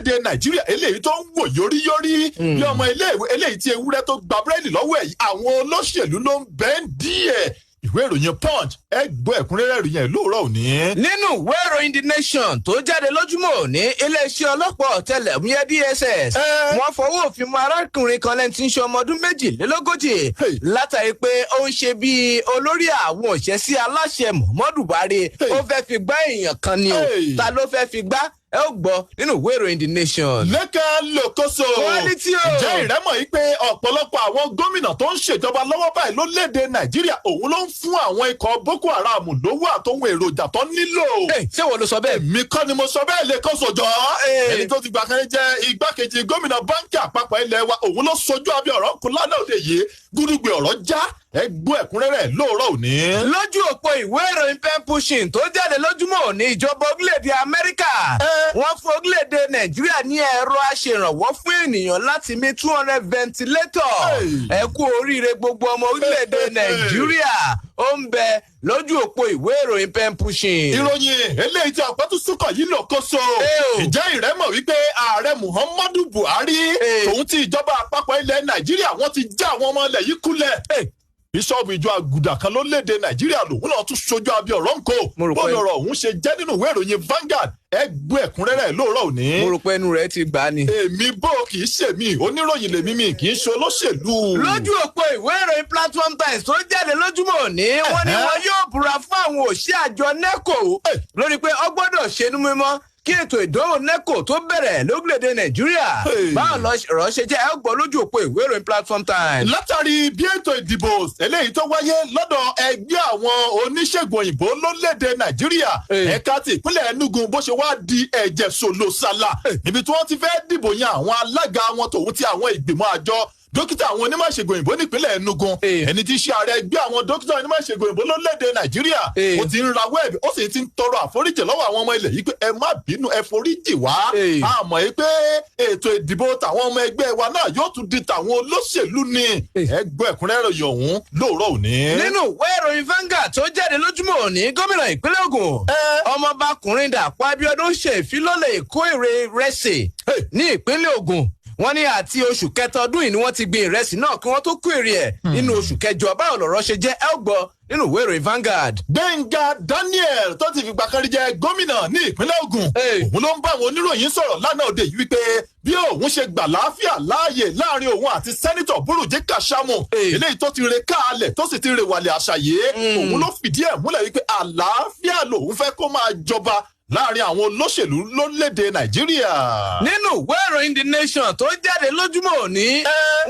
lórílẹ̀‐èdè Nàìjíríà eléyìí tó ń wò yóríyórí bí ọmọ iléèwé eléyìí tí ewúrẹ́ tó gba búrẹ́dì lọ́wọ́ ẹ̀ àwọn olóṣèlú ló ń bẹ́ẹ̀ díẹ̀. Ìwé ìròyìn Punch ẹ gbọ́ ẹ̀kúnrẹ́rẹ́ ìròyìn ẹ̀ lóòrọ̀ òní. Nínú ìwé ìròyìn The Nation tó jáde lójúmọ́ òní, iléeṣẹ́ ọlọ́pàá ọ̀tẹlẹ̀múyẹ́ DSS wọ́n fọwọ́ òfin mú arákùnrin kan lẹ́ni tí ń ṣe ọmọ ọdún 22 látàrí pé ó ń ṣe bí olórí àwọn òṣìṣẹ́ aláṣẹ Muhammadu Buhari ó fẹ́ fi gbá èèyàn kan ni o. Ta ló fẹ́ fi gbá? Ẹ ó gbọ́ nínú ìwé ìròyìn The Nation. Lẹ́kàn lòkóso. Quality o. Ǹjẹ́ ìrẹ́mọ̀ yìí pé ọ̀pọ̀lọpọ̀ àwọn gómìnà tó ń ṣèjọba lọ́wọ́ báyìí lórílẹ̀‐èdè Nàìjíríà òun ló ń fún àwọn ikọ̀ Boko Haram lówó àtòhun èròjà tó nílò. Ṣé wo ló sọ bẹ́ẹ̀? Èmi kọ́ ni mo sọ bẹ́ẹ̀ lè kọ́ sọ̀jọ́. Ẹni tó ti gbà kan jẹ́ igbákejì gómìnà báńkì àpapọ̀ ilẹ̀ wa òun ló sojú abẹ́ ọ̀rọ̀ kù lánàá òde yìí gúdúgbì ọ̀rọ̀ já ẹ gbọ́ ẹ̀kúnrẹ́rẹ́ lóòrọ̀ òní. Lójú òpó ìwé ìròyìn pen pushing tó jáde lójúmọ́ òní, ìjọba orílẹ̀-èdè Amẹ́ríkà wọ́n fún orílẹ̀-èdè Nàìjíríà ní ẹ̀rọ aṣèrànwọ́ fún ènìyàn láti mí 200 ventilator. Ẹ kú oríire gbogbo ọmọ orílẹ̀-èdè Nàìjíríà ó ń bẹ lójú òpó ìwé ìròyìn pen pushing. Ìròyìn eléyìí tí àpótúsùkọ̀ yìí lò kóso. Ǹjẹ́ ìrẹ́mọ̀ wípé ààrẹ Muhammadu Buhari tòun ti ìjọba àpapọ̀ ilẹ̀ Nàìjíríà wọ́n ti já àwọn ọmọ ilẹ̀ yìí kulẹ̀. Bíṣọ́ọ̀bù ìjọ àgùdà kan lórílẹ̀‐èdè Nàìjíríà lòun náà tún ṣojú abẹ́ ọ̀rọ̀ ńkò. Bọ́ọ̀lù ọ̀rọ̀ òun ṣe jẹ́ nínú ìwé ìròyìn Vanguard ẹ gbọ́ ẹ̀kúnrẹ́rẹ́ lóòrọ̀ òní. Mo rò pé ẹnu rẹ̀ ti gbà ni. Èmi bó kì í ṣe mí oníròyìn lèmi mi kì í ṣe olóṣèlú. Lójú òpó ìwé ìròyìn Platform Times tó jáde lójúmọ́ òní, wọ́n ní wọn yóò búra fún àwọn òṣìṣẹ́ àjọ NECO lórí pé ó gbọ́dọ̀ ṣenú mímọ́ kí ètò ìdánwò NECO tó bẹ̀rẹ̀ lórílẹ̀‐èdè Nàìjíríà. Báwo lọ̀rọ̀ ṣe jẹ́ ẹ gbọ́ lójú òpó ìwé ìròyìn Platform Times. Látàrí bí ètò ìdìbò eléyìí tó wáyé lọ́dọ̀ ẹgbẹ́ àwọn oníṣègùn òyìnbó lórílẹ̀‐èdè Nàìjíríà ẹ̀ka ti ìpínlẹ̀ Enugu bó ṣe wá di ẹ̀jẹ̀ sòlòsàlà níbi tí wọ́n ti fẹ́ dìbò yan àwọn alága wọn tòun ti àwọn ìgbìmọ̀ àjọ dókítà àwọn onímọ̀ ìṣègùn òyìnbó nípínlẹ̀ Enugu ẹni tí í ṣe ààrẹ ẹgbẹ́ àwọn dókítà onímọ̀ ìṣègùn òyìnbó lórílẹ̀‐èdè Nàìjíríà ó ti ń rawọ́ ẹ̀bẹ̀ ó sì ti ń tọrọ àforíjì lọ́wọ́ àwọn ọmọ ilẹ̀ yìí pé ẹ má bínú ẹ foríjì wá àmọ́ yìí pé ètò ìdìbò tàwọn ọmọ ẹgbẹ́ wa náà yóò tún di tàwọn olóṣèlú ni ẹ gbọ́ ẹ̀kúnrẹ́rẹ́ ìròyìn ọ̀hún lóòrọ̀ òní. Nínú ìwé ìròyìn Vanguard tó jáde lójúmọ́ òní, gómìnà ìpínlẹ̀ Ògùn ọmọbakùnrin Dàpọ̀ Abíọ́dún ṣe ìfilọ́lẹ̀ ìkó èrè ìrẹsì ní ìpínlẹ̀ Ògùn. Wọ́n ní àti oṣù kẹta ọdún yìí ni wọ́n ti gbin ìrẹsì náà kí wọ́n tó kó èrè ẹ̀ nínú oṣù kẹjọ. Báwo lọ̀rọ̀ ṣe jẹ́ ẹ ó gbọ́ nínú ìwé ìròyìn Vanguard. Gbẹ̀ngà Daniel tó ti fìgbà kan rí jẹ gómìnà ní ìpínlẹ̀ Ògùn òun ló ń bá àwọn oníròyìn sọ̀rọ̀ lánàá òde yìí wípé bí òun ṣe gbà láàfíà láàyè láàrin òun àti sẹ́nitọ̀ Burújí Kàṣámù eléyìí tó ti re káàlẹ̀ tó sì ti re wàlẹ̀ àṣàyè òun ló fìdí ẹ̀ múlẹ̀ wípé àlàáfíà lòun fẹ́ kó máa jọba láàrin àwọn olóṣèlú lórílẹ̀‐èdè Nàìjíríà. Nínú ìwé ìròyìn The Nation tó jáde lójúmọ́ òní,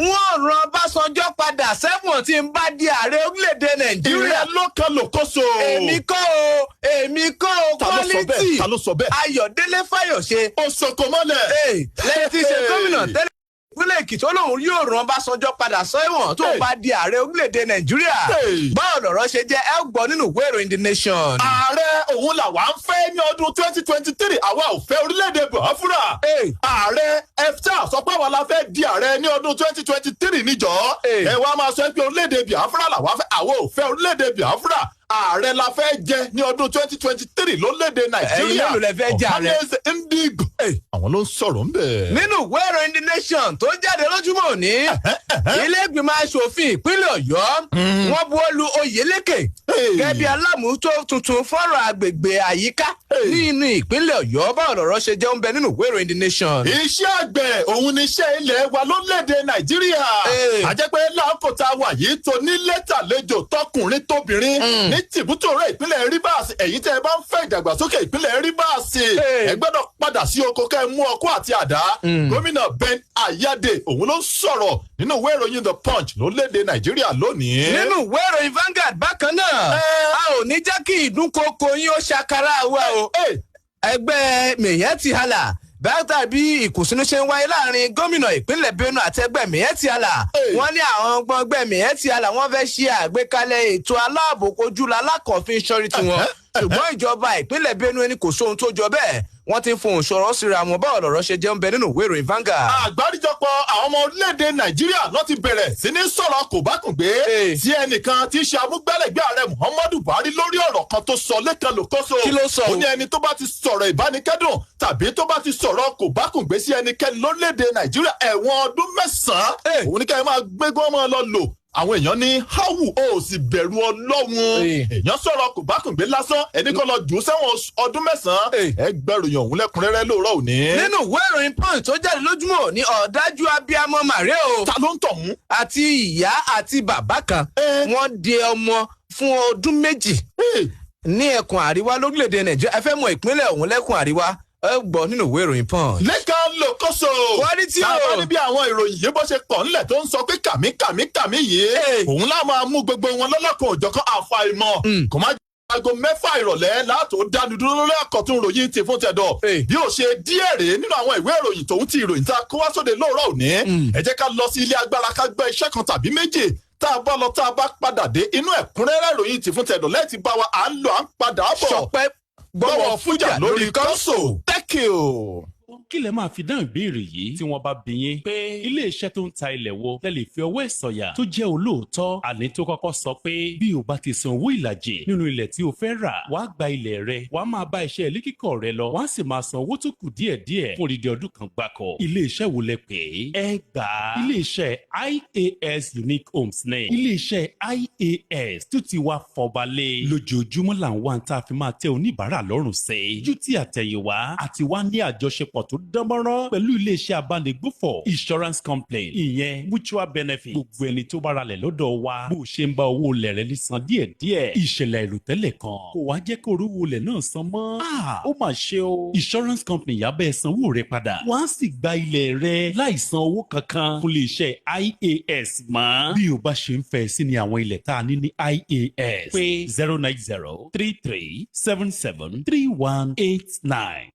wọ́n rán Ọbásanjọ́ padà sẹ́wọ̀n tí ń bá di ààrẹ orílẹ̀‐èdè Nàìjíríà. Ìrẹ́ ló kan lòkóso. Èmi kọ́ o quality. Ta ló sọ bẹ́ẹ̀? Ayọ̀délé Fáyọ̀ṣe. Ó sọkò mọ́lẹ̀. Lẹ́yìn tí í ṣe gómìnà tẹ́lẹ̀ ìpínlẹ̀ Èkìtì olóhùn yóò rán Ọbásanjọ́ padà sẹ́wọ̀n tó bá di ààrẹ orílẹ̀‐èdè Nàìjíríà. Báwo lọ̀rọ̀ ṣe jẹ́ ẹ gbọ́ nínú ìwé ìròyìn The Nation. Ààrẹ òun làwa ń fẹ́ ní ọdún 2023 àwa ò fẹ́ orílẹ̀‐èdè Biafra. Ààrẹ EFTA sọ pé àwa la fẹ́ di ààrẹ ní ọdún 2023 níjọ́. Ẹ wá máa sọ pé orílẹ̀‐èdè Biafra làwa fẹ́ àwa ò fẹ́ orílẹ̀‐èdè Biafra. Ààrẹ la fẹ́ jẹ ní ọdún 2023 lórílẹ̀‐èdè Nàìjíríà. Ẹ̀yin ló lẹ fẹ́ jẹ ààrẹ. Ọ̀hánẹ́sẹ̀ Ndigo. Àwọn ló ń sọ̀rọ̀ ń bẹ̀. Nínú ìwé ìròyìn The Nation tó jáde lójúmọ́ òní, ilé ìgbìmọ̀ aṣòfin ìpínlẹ̀ Ọ̀yọ́ wọ́n buwọ́lu Oyèlékè gẹ́gẹ́ bí alámòótó tuntun fọ́rọ̀ agbègbè àyíká nínú ìpínlẹ̀ Ọ̀yọ́. Báwo lọ̀rọ̀ ṣe jẹ́ ń bẹ nínú ìwé ìròyìn The Nation. Iṣẹ́ àgbẹ̀ òun ni iṣẹ́ ilẹ̀ wa lórílẹ̀‐èdè Nàìjíríà. Àjẹpẹ́ láàkótá wà yìí tó ní lẹ́tàlejò tọkùnrin tóbìnrin ní tìbútòrò ìpínlẹ̀ Rivers. Ẹ̀yin tẹ́ ẹ bá ń fẹ́ ìdàgbàsókè ìpínlẹ̀ Rivers ẹ gbọ́dọ̀ padà sí oko kẹ́ ẹ mú ọkọ́ àti àdá. Gómìnà Ben Ayade òun ló ń sọ̀rọ̀ nínú ìwé ìròyìn The Punch lórílẹ̀‐èdè Nàìjíríà lónìí. Nínú ìwé ìròyìn Vanguard bákan náà, a ò ní jẹ́ kí ìdúnkokò yín ó ṣàkárà wa o. Ẹgbẹ́ Miyetti Allah bẹ́ẹ̀ bí ìkùnsínú ṣe ń wáyé láàrin gómìnà ìpínlẹ̀ Benue àti ẹgbẹ́ Miyetti Allah. Wọ́n ní àwọn ọgbọ́n ẹgbẹ́ Miyetti Allah wọ́n fẹ́ ṣe àgbékalẹ̀ ètò aláàbò kojú lalákọ̀ọ́fin ṣọ́rí tiwọn. Ṣùgbọ́n ìjọba ìpínlẹ̀ Benue ní kò sóhun tó jọ bẹ́ẹ̀. wọ́n ti ń fohùn ṣọ̀rọ̀ síra wọn báwo lọ̀rọ̀ ṣe jẹ́ ń bẹ nínú ìwé ìròyìn Vanguard. àgbáríjọpọ̀ àwọn ọmọ orílẹ̀-èdè Nàìjíríà ló ti bẹ̀rẹ̀ sí ní sọ̀rọ̀ kò bá kùn gbé sí ẹnìkan tí í ṣe amúgbálẹ́gbẹ̀ẹ́ ààrẹ Muhammadu Buhari lórí ọ̀rọ̀ kan tó sọ lẹ́kan lòkóso. Kí ló sọ? ó ní ẹni tó bá ti sọ̀rọ̀ ìbánikẹ́dùn tàbí tó bá ti sọ̀rọ̀ kò bá kùn gbé sí ẹnikẹ́ni lórílẹ̀-èdè Nàìjíríà ẹ̀wọ̀n ọdún 9 òun ní ká ẹ máa gbégbó ọmọ lọ lò. àwọn èèyàn ní háwù ó sì bẹ̀rù Ọlọ́run. èèyàn sọ̀rọ̀ kò bá kùn gbé lásán ẹni kan lọ jù ú sẹ́wọ̀n ọdún 9. ẹgbẹ̀rún ọ̀hún lẹ́kùnrẹ́rẹ́ lóòrọ̀ òní. nínú ìwé ìròyìn Punch tó jáde lójúmọ́ ní ọ̀dájú abiyamọ màrè o. ta ló ń tọ̀hún? àti ìyá àti bàbá kan wọ́n de ọmọ fún ọdún 2 ní ẹkùn àríwá lórílẹ̀‐èdè Nàìjíríà. ẹ fẹ́ mọ ìpínlẹ̀ ọ̀hún lẹ́kùn àríwá ẹ gbọ́ nínú ìwé ìròyìn Punch. lẹ́kàn lòkóso. wọ́n ní tí o. sábà níbi àwọn ìròyìn yìí bó ṣe pọ̀ ńlẹ̀ tó ń sọ pé kàmí yìí. òun lá máa mú gbogbo wọn lọ́lọ́kan òjọ̀kan àfàìmọ̀. kò má jẹ́ aago 6 ìrọ̀lẹ́ látò dánu dúró lórí àkọ́tún ìròyìn ti fún tẹ̀dọ̀. bí ó ṣe díẹ̀ rèé nínú àwọn ìwé ìròyìn tòun ti ìròyìn tá a kó wá sóde lóòrọ̀ òní. ẹ jẹ́ ká lọ sí ilé agbára ká gbọ́ iṣẹ́ kan tàbí méjì. tá a bá lọ tá a bá padà dé inú ẹ̀kúnrẹ́rẹ́ ìròyìn ti fún tẹ̀dọ̀ lẹ́ẹ̀tì bá wa à ń lọ à ń padà bọ̀. Ṣọpẹ́ gbọ́wọ́ fújà lórí kọ́ńsò. Thank you. kí lẹ máa fi dáhùn ìbéèrè yìí tí wọ́n bá bi yín pé ilé-iṣẹ́ tó ń ta ilẹ̀ wo lẹ lè fi ọwọ́ ẹ̀ sọ̀yà tó jẹ́ olóòótọ́ àní tó kọ́kọ́ sọ pé bí o bá ti san owó ìlàjì nínú ilẹ̀ tí o fẹ́ rà wàá gba ilẹ̀ rẹ wàá máa bá iṣẹ́ ilé kíkọ́ rẹ lọ wàá sì máa san owó tó kù díẹ̀díẹ̀ fún odidi ọdún kan gbáko. ilé-iṣẹ́ wo lẹ pè é ẹ gbà á. ilé-iṣẹ́ IAS Unique Homes ní ilé-iṣẹ́ IAS tó ti wá fọbalẹ̀ lójoojúmọ́ là ń wá tá a fi máa tẹ oníbàárà lọ́rùn sí ju ti àtẹ̀yìnwá àti wá ní àjọṣepọ̀ tó dánmọ́rán pẹ̀lú iléeṣẹ́ abánigbófò insurance company ìyẹn mutual benefit. gbogbo ẹni tó bá ralẹ̀ lọ́dọ̀ wa bó ṣe ń bá owó ilẹ̀ rẹ san díẹ̀díẹ̀ ìṣẹ̀lẹ̀ àìròtẹ́lẹ̀ kan kò wá jẹ́ kó rówó ilẹ̀ náà san mọ́. ó mà ṣe o insurance company yà bẹ́ẹ̀ sanwó rẹ padà wọ́n á sì gba ilẹ̀ rẹ láì san owó kankan fún iléeṣẹ́ IAS mọ́. bí o bá ṣe ń fẹ́ sí ni àwọn ilẹ̀ tá a ní ní IAS pé 09033773189.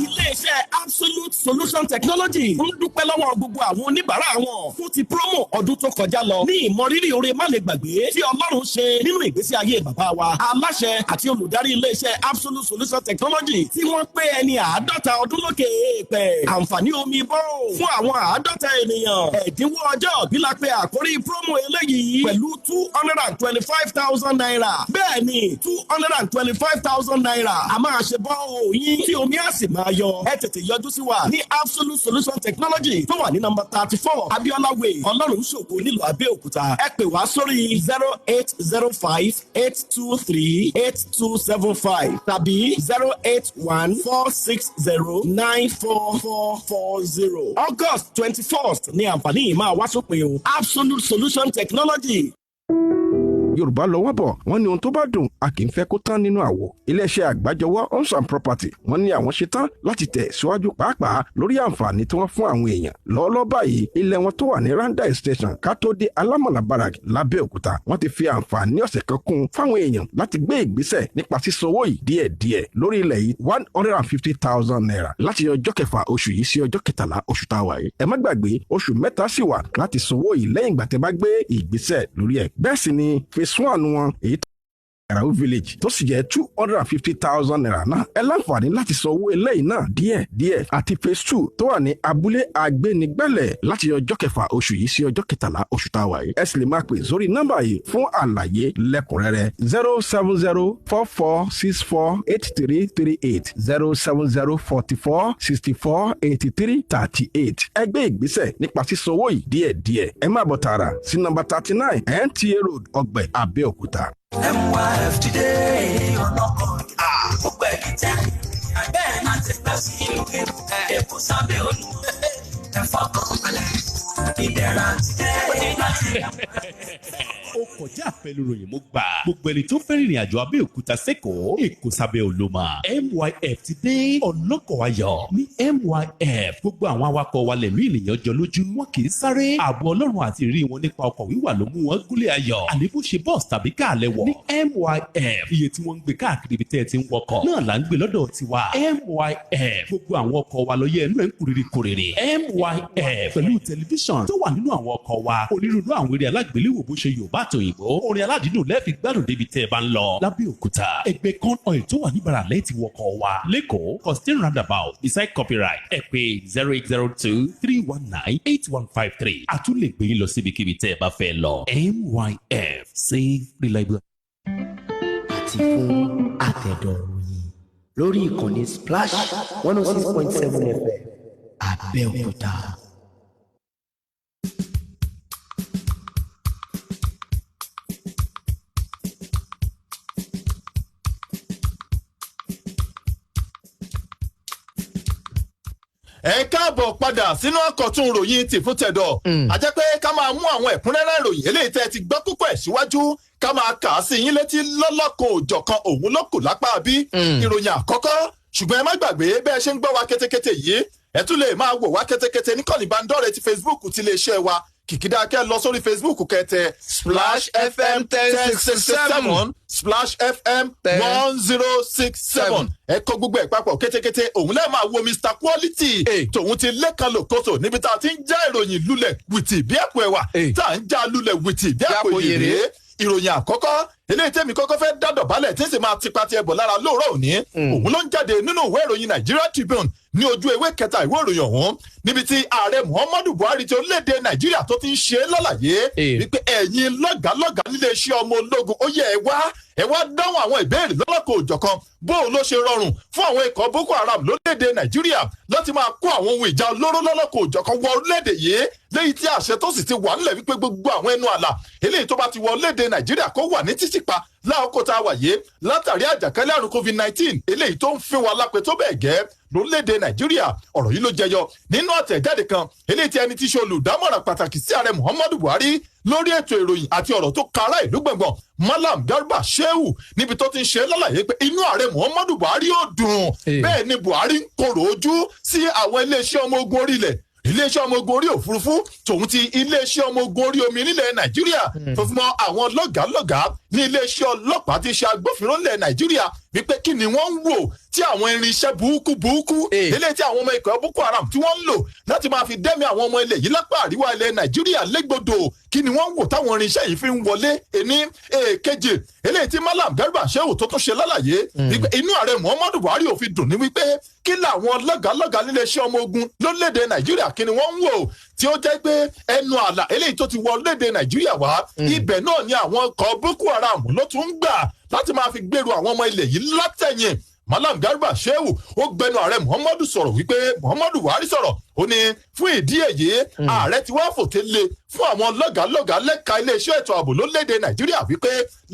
Ilé-iṣẹ́ Absolute Solution Technology ń dúpẹ́ lọ́wọ́ gbogbo àwọn oníbàárà wọn fún ti promo ọdún tó kọjá lọ ní ìmọrírì oore má lè gbàgbé tí Ọlọ́run ṣe nínú ìgbésí ayé bàbá wa aláṣẹ àti olùdarí ilé-iṣẹ́ Absolute Solution Technology tí wọ́n pé ẹni 50 ọdún lókè èèpẹ̀. àǹfààní omi bọ́ọ̀ fún àwọn 50 ènìyàn ẹ̀dínwó ọjọ́ òbí la pé àkórí promo eléyìí pẹ̀lú 225,000 naira. bẹ́ẹ̀ ni 225,000 naira a máa ṣe bọ́ọ̀ yín tí omi á sì máa yọ. ẹ tètè yọjú sí wa ní Absolute Solution Technology tó wà ní nọ́mbà 34 Abiola Way Ọlọ́run ṣògo nílùú Abẹ́òkúta. ẹ pè wá sórí 0805-823-8275 tàbí 081-460-94440. August 21st ní àǹfààní yìí máa wá sópin o. Absolute Solution Technology. Yorùbá lọ wọ́n bọ̀ wọ́n ní ohun tó bá dùn a kì í fẹ́ kó tán nínú àwo. iléeṣẹ́ àgbájọwọ́ homes and property wọ́n ní àwọn ṣetán láti tẹ̀ síwájú pàápàá lórí àǹfààní tí wọ́n fún àwọn èèyàn. lọ́ọ́lọ́ báyìí ilẹ̀ wọn tó wà ní Randa Station Katode Alámọ̀lá Barrack Lábẹ́òkúta wọ́n ti fi àǹfààní ọ̀sẹ̀ kan kún fáwọn èèyàn láti gbé ìgbésẹ̀ nípa sísanwó yìí díẹ̀díẹ̀ lórí ilẹ̀ yìí 150,000 naira láti ọjọ́ 6 oṣù yìí sí ọjọ́ 13 oṣù táwa yìí. ẹ má gbàgbé oṣù 3 sì wà láti sanwó yìí lẹ́yìn ìgbà tẹ́ bá gbé ìgbésẹ̀ lórí ẹ̀. bẹ́ẹ̀ sì ni phase 1 wọn èyí Ẹ̀ràwó village tó sì jẹ́ 250,000 naira náà ẹ láǹfààní láti san owó eléyìí náà díẹ̀díẹ̀ àti phase 2 tó wà ní abúlé Agbénigbẹ́lẹ̀ láti ọjọ́ 6 oṣù yìí sí ọjọ́ 13 oṣù táwa yìí. ẹ sì lè máa pè sórí nọ́mbà yìí fún àlàyé lẹ́kùnrẹ́rẹ́ 07044648338 07044648338. ẹ gbé ìgbésẹ̀ nípa sísan owó yìí díẹ̀díẹ̀. ẹ máa bọ̀ tààrà sí nọ́mbà 39 NTA Road Ọ̀gbẹ̀ Abẹ́òkúta. MYF today ọlọ́kọ̀ gbogbo ẹ̀yìn tẹ́ bẹ́ẹ̀ náà ti pẹ́ sí ìlú èkó sábẹ́ olúwo ẹ̀fọ́ kan balẹ̀ ìdẹ̀ra today láti ó kọjá àpẹẹrẹ ròyìn mo gbà gbogbo ẹni tó fẹ́ rìnrìn àjò Abẹ́òkúta sẹ́kọ̀ọ́ Èkó sábẹ́ Olúmọ MYF ti dé ọlọ́kọ̀ ayọ̀ ní MYF gbogbo àwọn awakọ̀ wa lẹ̀mí ènìyàn jọ lójú wọn kì í sáré ààbò Ọlọ́run àti ìrírí wọn nípa ọkọ̀ wíwà ló mú wọn gúnlẹ̀ ayọ̀ àní bó ṣe bọ́ọ̀sì tàbí káàlẹ̀ wọ̀ ní MYF iye tí wọ́n ń gbé káàkiri ibi tẹ́ ẹ ti ń wọkọ̀ náà là ń gbé lọ́dọ̀ tiwa MYF gbogbo àwọn ọkọ̀ wa lọ yẹ ẹnu ẹ̀ ń kúriri kòrèrè MYF pẹ̀lú tẹlifíṣàn tó wà nínú àwọn ọkọ̀ wa onírúurú àwọn eré alágbéléwò bó ṣe Yorùbá àtòyìnbó òyìnbó orin aládìídùn lẹ́ẹ̀fi gbádùn débi tẹ́ ẹ bá ń lọ lábẹ́òkúta ẹgbẹ́ con oil tó wà níbàrà lẹ́ẹ̀tì wọkọ̀ wa lẹ́kọ̀ọ́ Costain roundabout beside copyright ẹ pè 0802-319-8153 àtúnlẹ̀ gbé yín lọ síbikíbi tẹ́ ẹ bá fẹ́ lọ MYF Safe Reliable. àti fún àtẹ̀dọ̀ròyìn lórí ìkànnì Splash 106.7 FM Abẹ́òkúta. ẹ káàbọ̀ padà sínú àkọ́tún ìròyìn tìfún tẹ̀dọ̀ àjẹ́ pé ká máa mú àwọn ẹ̀kúnrẹ́rẹ́ ìròyìn eléyìí tẹ́ ti gbọ́ púpọ̀ ẹ̀ síwájú ká máa kà á sí yín létí lọ́lọ́kan òjọ̀kan òun ló kù lápá bí ìròyìn àkọ́kọ́ ṣùgbọ́n ẹ má gbàgbé bẹ́ẹ̀ ṣe ń gbọ́ wa kétékété yìí ẹ tún lè máa wò wá kétékété níkànnì ìbánidọ́rẹ̀ẹ́ ti Facebook ti lè ṣe wa kìkìdá kẹ́ lọ sórí Facebook kẹtẹ Splash FM 1067 Splash FM 1067 ẹ kọ gbogbo ẹ̀ papọ̀ kétékété òun lẹ́ẹ̀ máa wo Mr Quality tòun ti lẹ́kan lòkóso níbi tá a ti ń já ìròyìn lulẹ̀ wìtì bí àpò ẹ̀wà tá à ń já lulẹ̀ wìtì bí àpò yèrè ìròyìn àkọ́kọ́ eléyìí tẹ́mi kọ́kọ́ fẹ́ dádọ̀ balẹ̀ tí ń sì máa tipa ti ẹbọ lára lóòrọ̀ òní òun ló ń jáde nínú ìwé ìròyìn Nigeria Tribune ní ojú ewé kẹta ìwé ìròyìn ọ̀hún níbi tí ààrẹ Muhammadu Buhari ti orílẹ̀-èdè Nàìjíríà tó ti ń ṣe lálàyé wípé ẹ̀yin lọ́gàálọ́gàá nílé iṣẹ́ ọmọ ológun ó yẹ ẹ wá dáhùn àwọn ìbéèrè lọ́lọ́kọ̀ òjọ̀kan bó o ló ṣe rọrùn fún àwọn ikọ̀ Boko Haram lórílẹ̀-èdè Nàìjíríà láti máa kó àwọn ohun ìjà olóró lọ́lọ́kọ̀ òjọ̀kan wọ orílẹ̀-èdè yìí lẹ́yìn tí àṣẹ tó sì ti wà nílẹ̀ wípé gbogbo àwọn ẹnu àlà eléyìí tó bá ti wọ orílẹ̀-èdè Nàìjíríà kó wà ní títìpa láàkó tá a wà yé látàrí àjàkálẹ̀ àrùn COVID-19 eléyìí tó ń fi wa lápè tó bẹ́ẹ̀ gẹ́ lórílẹ̀‐èdè Nàìjíríà ọ̀rọ̀ yìí ló jẹyọ nínú àtẹ̀jáde kan eléyìí tí ẹni tí ṣe olùdámọ̀ràn pàtàkì sí ààrẹ Muhammadu Buhari lórí ètò ìròyìn àti ọ̀rọ̀ tó ka ará ìlú gbọ̀ngbọ̀n Malam Garba Shehu níbi tó ti ń ṣe lálàyé pé inú ààrẹ Muhammadu Buhari ò dùn bẹ́ẹ̀ ni Buhari ń korò ojú sí àwọn iléeṣẹ́ ọmọ ogun orílẹ̀ iléeṣẹ́ ọmọ ogun orí òfurufú tòun ti iléeṣẹ́ ọmọ ogun orí omi nílẹ̀ Nàìjíríà tó fi mọ́ àwọn lọ́gàálọ́gàá ní iléeṣẹ́ ọlọ́pàá tí ṣe agbófinró nílẹ̀ Nàìjíríà wípé kí ni wọ́n ń wò tí àwọn irinṣẹ́ burúkú eléyìí tí àwọn ọmọ ikọ̀ Boko Haram tí wọ́n ń lò láti máa fi dẹ́mi àwọn ọmọ ilẹ̀ yìí lápá àríwá ilẹ̀ Nàìjíríà légbodò kí ni wọ́n ń wò táwọn irinṣẹ́ yìí fi ń wọlé ní èkejì eléyìí tí Malam Garba Shehu tó tún ṣe lálàyé wípé inú ààrẹ Muhammadu Buhari ò fi dùn ní wípé kí làwọn lọ́gàálọ́gàá níléeṣẹ́ ọmọ ogun lórílẹ̀‐èdè Nàìjíríà kí ni wọ́n ń wò tí ó jẹ́ pé ẹnu àlà eléyìí tó ti wọ orílẹ̀‐èdè Nàìjíríà wá ibẹ̀ náà ni àwọn ikọ̀ Boko Haram ló tún ń gbà láti máa fi gbèrú àwọn ọmọ ilẹ̀ yìí látẹ̀yìn Malam Garba Shehu ó gbẹnu ààrẹ Muhammadu sọ̀rọ̀ wípé Muhammadu Buhari sọ̀rọ̀ ó ní fún ìdí èyí ààrẹ ti wá fòté lé fún àwọn lọ́gàálọ́gàá lẹ́ka iléeṣẹ́ ètò ààbò lórílẹ̀‐èdè Nàìjíríà wípé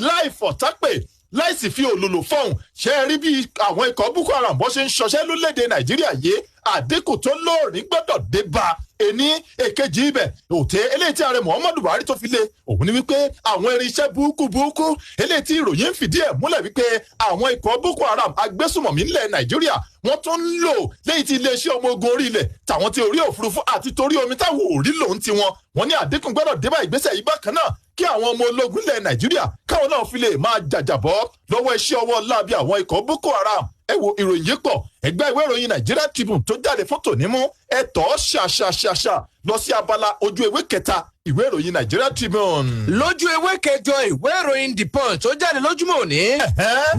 láì fọ̀tápè láìsí fi òlòlò fọ́hùn ṣe é rí bí àwọn ikọ̀ Boko Haram bó ṣe ń ṣọṣẹ́ lórílẹ̀‐èdè Nàìjíríà yé àdínkù tó lóòrín gbọ́dọ̀ dé bá ẹni èkejì ibẹ̀ òtẹ́ eléyìí tí ààrẹ Muhammadu Buhari tó fi lé òun ni wípé àwọn irinṣẹ́ burúkú eléyìí tí ìròyìn ń fìdí ẹ̀ múlẹ̀ wípé àwọn ikọ̀ Boko Haram agbésùmọ̀mí nílẹ̀ Nàìjíríà wọ́n tún ń lò léyìí tí iléeṣẹ́ ọmọ ogun orí ilẹ̀ tàwọn tí orí òfurufú àti torí omi táwọn ò rí lòun ti wọn wọ́n ní àdínkù gbọ́dọ̀ dé bá ìgbésẹ̀ yìí bákan náà kí àwọn ọmọ ológun ilẹ̀ Nàìjíríà káwọn náà fi lè máa jàjàbọ́ lọ́wọ́ iṣẹ́ ọwọ́ láabi àwọn ikọ̀ Boko Haram ẹ wo ìròyìn yìí pọ̀ ẹgbẹ́ ìwé ìròyìn Nigeria Tribune tó jáde fọ́tò nímú ẹ̀tọ́ ṣàṣàṣàṣà lọ sí abala ojú ewé kẹta ìwé ìròyìn Nigeria Tribune. lójú ewé kẹjọ ìwé ìròyìn The Punch tó jáde lójúmọ́ òní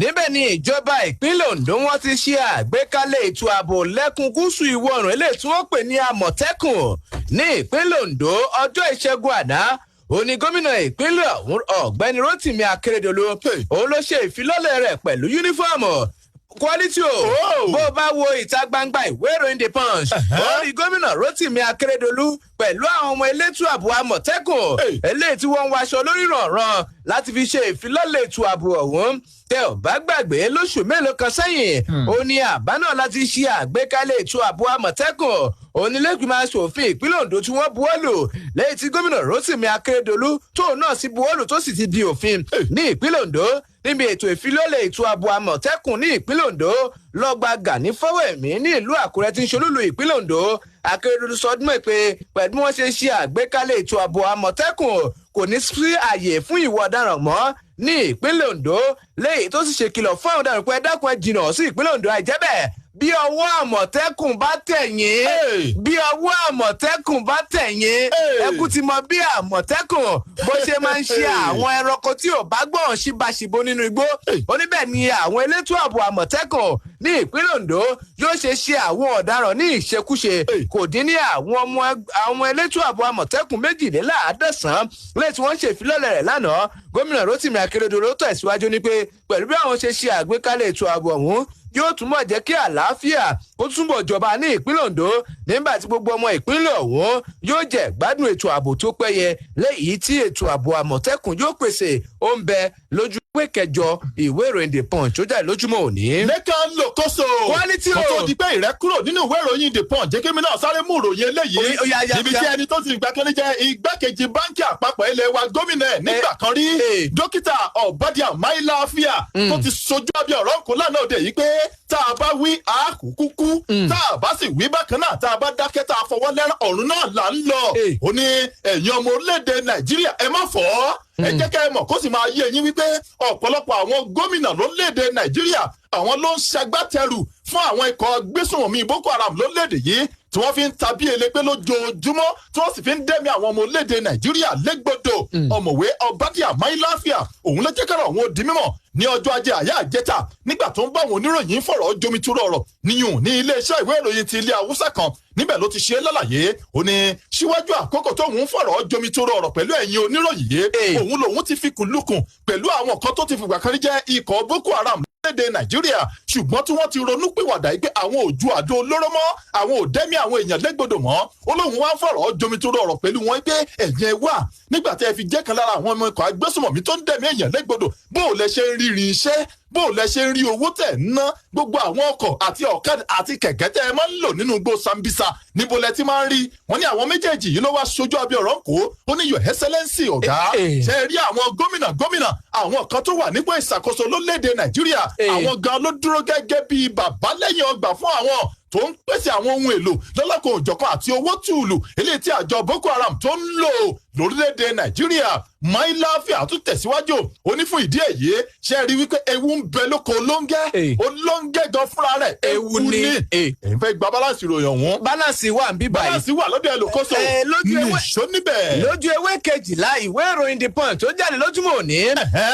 níbẹ̀ ni ìjọba ìpínlẹ̀ Ondo wọ́n ti ṣe àgbékalẹ̀ ètò ààbò lẹ́kùn gúúsù ìwọ̀ oòrùn eléyìí tí wọ́n pè ní Àmọ̀tẹ́kùn ní ìpínlẹ̀ Ondo ọjọ́ ìṣẹ́gun àná òní gómìnà ìpínlẹ̀ ọ̀hún ọ̀gbẹ́ni Rotimi Akeredolu òun ló ṣe ìfilọ́lẹ̀ rẹ̀ pẹ̀lú yúnífọ́ọ̀mù Quality o bó bá wo ìta gbangba ìwé ìròyìn The Punch ó rí gómìnà Rotimi Akeredolu pẹ̀lú àwọn ọmọ elétò ààbò Àmọ̀tẹ́kùn eléyìí tí wọ́n ń waṣọ lórí rànran láti fi ṣe ìfilọ́lẹ̀ ètò ààbò ọ̀hún tẹ ò bá gbàgbé lóṣù mélòó kan sẹ́yìn ó ní àbá náà láti ṣe àgbékalẹ̀ ètò ààbò Àmọ̀tẹ́kùn onílẹ̀gbìmọ̀ aṣòfin ìpínlẹ̀ Ondo tí wọ́n buwọ́lù lẹ́yìn tí gómìnà Rotimi Akeredolu tóun náà sì buwọ́lù tó sì ti di òfin ní ìpínlẹ̀ Ondo níbi ètò ìfilọ́lẹ̀ ètò ààbò Àmọ̀tẹ́kùn ní ìpínlẹ̀ Ondo lọ́gba Gani Fáwẹ̀mí ní ìlú Àkúrẹ́ tí ń ṣolúlu ìpínlẹ̀ Ondo Akeredolu sọdúnmọ́ pé pẹ̀lú bí wọ́n ṣe ṣe àgbékalẹ̀ ètò ààbò Àmọ̀tẹ́kùn kò ní sí àyè fún ìwà ọ̀daràn mọ́ ní ìpínlẹ̀ Ondo léyìí tó sì ṣe kìlọ̀ fún àwọn ọ̀daràn pé ẹ dákun ẹ jìnnà sí ìpínlẹ̀ Ondo àìjẹ́ bẹ́ẹ̀ bí ọwọ́ àmọ̀tẹ́kùn bá tẹ̀yìn bí ọwọ́ àmọ̀tẹ́kùn bá tẹ̀yìn ẹkú ti mọ bí àmọ̀tẹ́kùn bó ṣe máa ń ṣe àwọn ẹranko tí ò bá gbọ́n ṣíbaṣìbo nínú igbó oníbẹ̀ ni àwọn elétò ààbò àmọ̀tẹ́kùn ní ìpínlẹ̀ Ondo yóò ṣe àwọn ọ̀daràn ní ìṣekúṣe kò dín ní àwọn elétò ààbò àmọ̀tẹ́kùn 52 lẹ́yìn tí wọ́n ṣèfilọ́lẹ̀ rẹ̀ lánàá gómìnà Rotimi Akeredolu tẹ̀síwájú ní pé pẹ̀lú bí àwọn ṣe àgbékalẹ̀ ètò ààbò ọ̀hún yóò túnbọ̀ jẹ́ kí àlàáfíà ó túnbọ̀ jọba ní ìpínlẹ̀ Ondo nígbà tí gbogbo ọmọ ìpínlẹ̀ ọ̀hún yóò jẹ́ gbádùn ètò ààbò tó péye léyìí tí ètò ààbò àmọ̀tẹ́kùn yóò pèsè ó ń bẹ lójú ìwé kẹjọ ìwé ìròyìn The Punch tó jáde lójúmọ́ òní. lẹ́kàn lòkóso quality o kó tó di pé ìrẹ́ kúrò nínú ìwé ìròyìn The Punch jẹ́ kémi náà sáré mú ìròyìn eléyìí níbi tí ẹni tó ti gbà kẹ́lẹ́ jẹ́ igbákejì báńkì àpapọ̀ ilé wa gómìnà nígbà kan rí dókítà Ọ̀bádìà Máìláfíà tó ti sojú abẹ́ ọ̀rọ̀ ńkọ́ lánàá òde yìí pé tá a bá wí àkúkú tá a bá sì wí bákan náà tá a bá dákẹ́ tá a fọwọ́ lẹ́rán ọ̀run náà là ń lọ. ó ní ẹ̀yin ọmọ orílẹ̀-èdè Nàìjíríà ẹ má fọ́ ẹ jẹ́ ká ẹ mọ̀ kó sì máa yé yín wípé ọ̀pọ̀lọpọ̀ àwọn gómìnà lórílẹ̀-èdè Nàìjíríà àwọn ló ń ṣagbátẹrù fún àwọn ikọ̀ gbésùnmọ̀mí Boko Haram lórílẹ̀-èdè yìí tí wọ́n fi ń tàbí elépe lójoojúmọ́ tí wọ́n sì fi ń dẹ́mi àwọn ọmọ orílẹ̀-èdè Nàìjíríà légbodò ọ̀mọ̀wé Ọ̀bádìà Máìláfíà òun ló jẹ́ kára àwọn òdì mímọ̀ ní ọjọ́ ajé àyà àjẹta nígbà tó ń bá àwọn oníròyìn fọ̀rọ̀ jomitoro ọ̀rọ̀ níyùn ní iléeṣẹ́ ìwé ìròyìn ti ilé Haúsá kan níbẹ̀ ló ti ṣe é lálàyé ó ní síwájú àkókò tóun ń fọ̀rọ̀ jomitoro ọ̀rọ̀ pẹ̀lú ẹ̀yin oníròyìn yìí òun lòun ti fi kùnlùkùn pẹ̀lú àwọn kan tó ti fìgbà kan rí jẹ́ ikọ̀ Boko Haram lórílẹ̀-èdè Nàìjíríà ṣùgbọ́n tí wọ́n ti ronú pìwàdà yìí pé àwọn ò ju àdó olóró mọ́ àwọn ò dẹ́mi àwọn èèyàn légbodò mọ́ ó lóun wá ń fọ̀rọ̀ jomitoro ọ̀rọ̀ pẹ̀lú wọn pé ẹ̀yin wà nígbà tí ẹ fi jẹ́ kan lára àwọn ọmọ ikọ̀ agbésùnmọ̀mí tó ń dẹ̀mí èèyàn légbodò bó o lẹ ṣe ń rí irin iṣẹ́ bó o lẹ ṣe ń rí owó tẹ̀ ń ná gbogbo àwọn ọkọ̀ àti ọ̀kadà àti kẹ̀kẹ́ tẹ́ ẹ máa ń lò nínú igbó Sambisa níbo lẹ ti máa ń rí wọn ní àwọn méjèèjì yìí ló wá sojú abẹ́ ọ̀rọ̀ kó ó ní Your Excellency ọ̀gá ṣe rí àwọn gómìnà àwọn kan tó wà nípò ìṣàkóso lórílẹ̀-èdè Nàìjíríà àwọn gan ló dúró gẹ́gẹ́ bíi bàbá lẹ́yìn ọgbà fún àwọn tó ń pèsè àwọn ohun èlò lọ́lọ́kan òjọ̀kan àti owó tùlù eléyìí tí àjọ Boko Haram tó ń lò lórílẹ̀-èdè Nàìjíríà Máìláfíà tún tẹ̀síwájú ó ní fún ìdí èyí ṣe rí wípé ewu ń bẹ lóko olóńgẹ́ olóńgẹ́ gan fúnra rẹ̀ ewu ní èyí fẹ́ gba balance ìròyìn ọ̀hún. balance wà ń bí báyìí balance wà lọ́dọ̀ ẹlòkóso nìṣó níbẹ̀. lójú ewé 12 ìwé ìròyìn The Punch tó jáde lójúmọ́ òní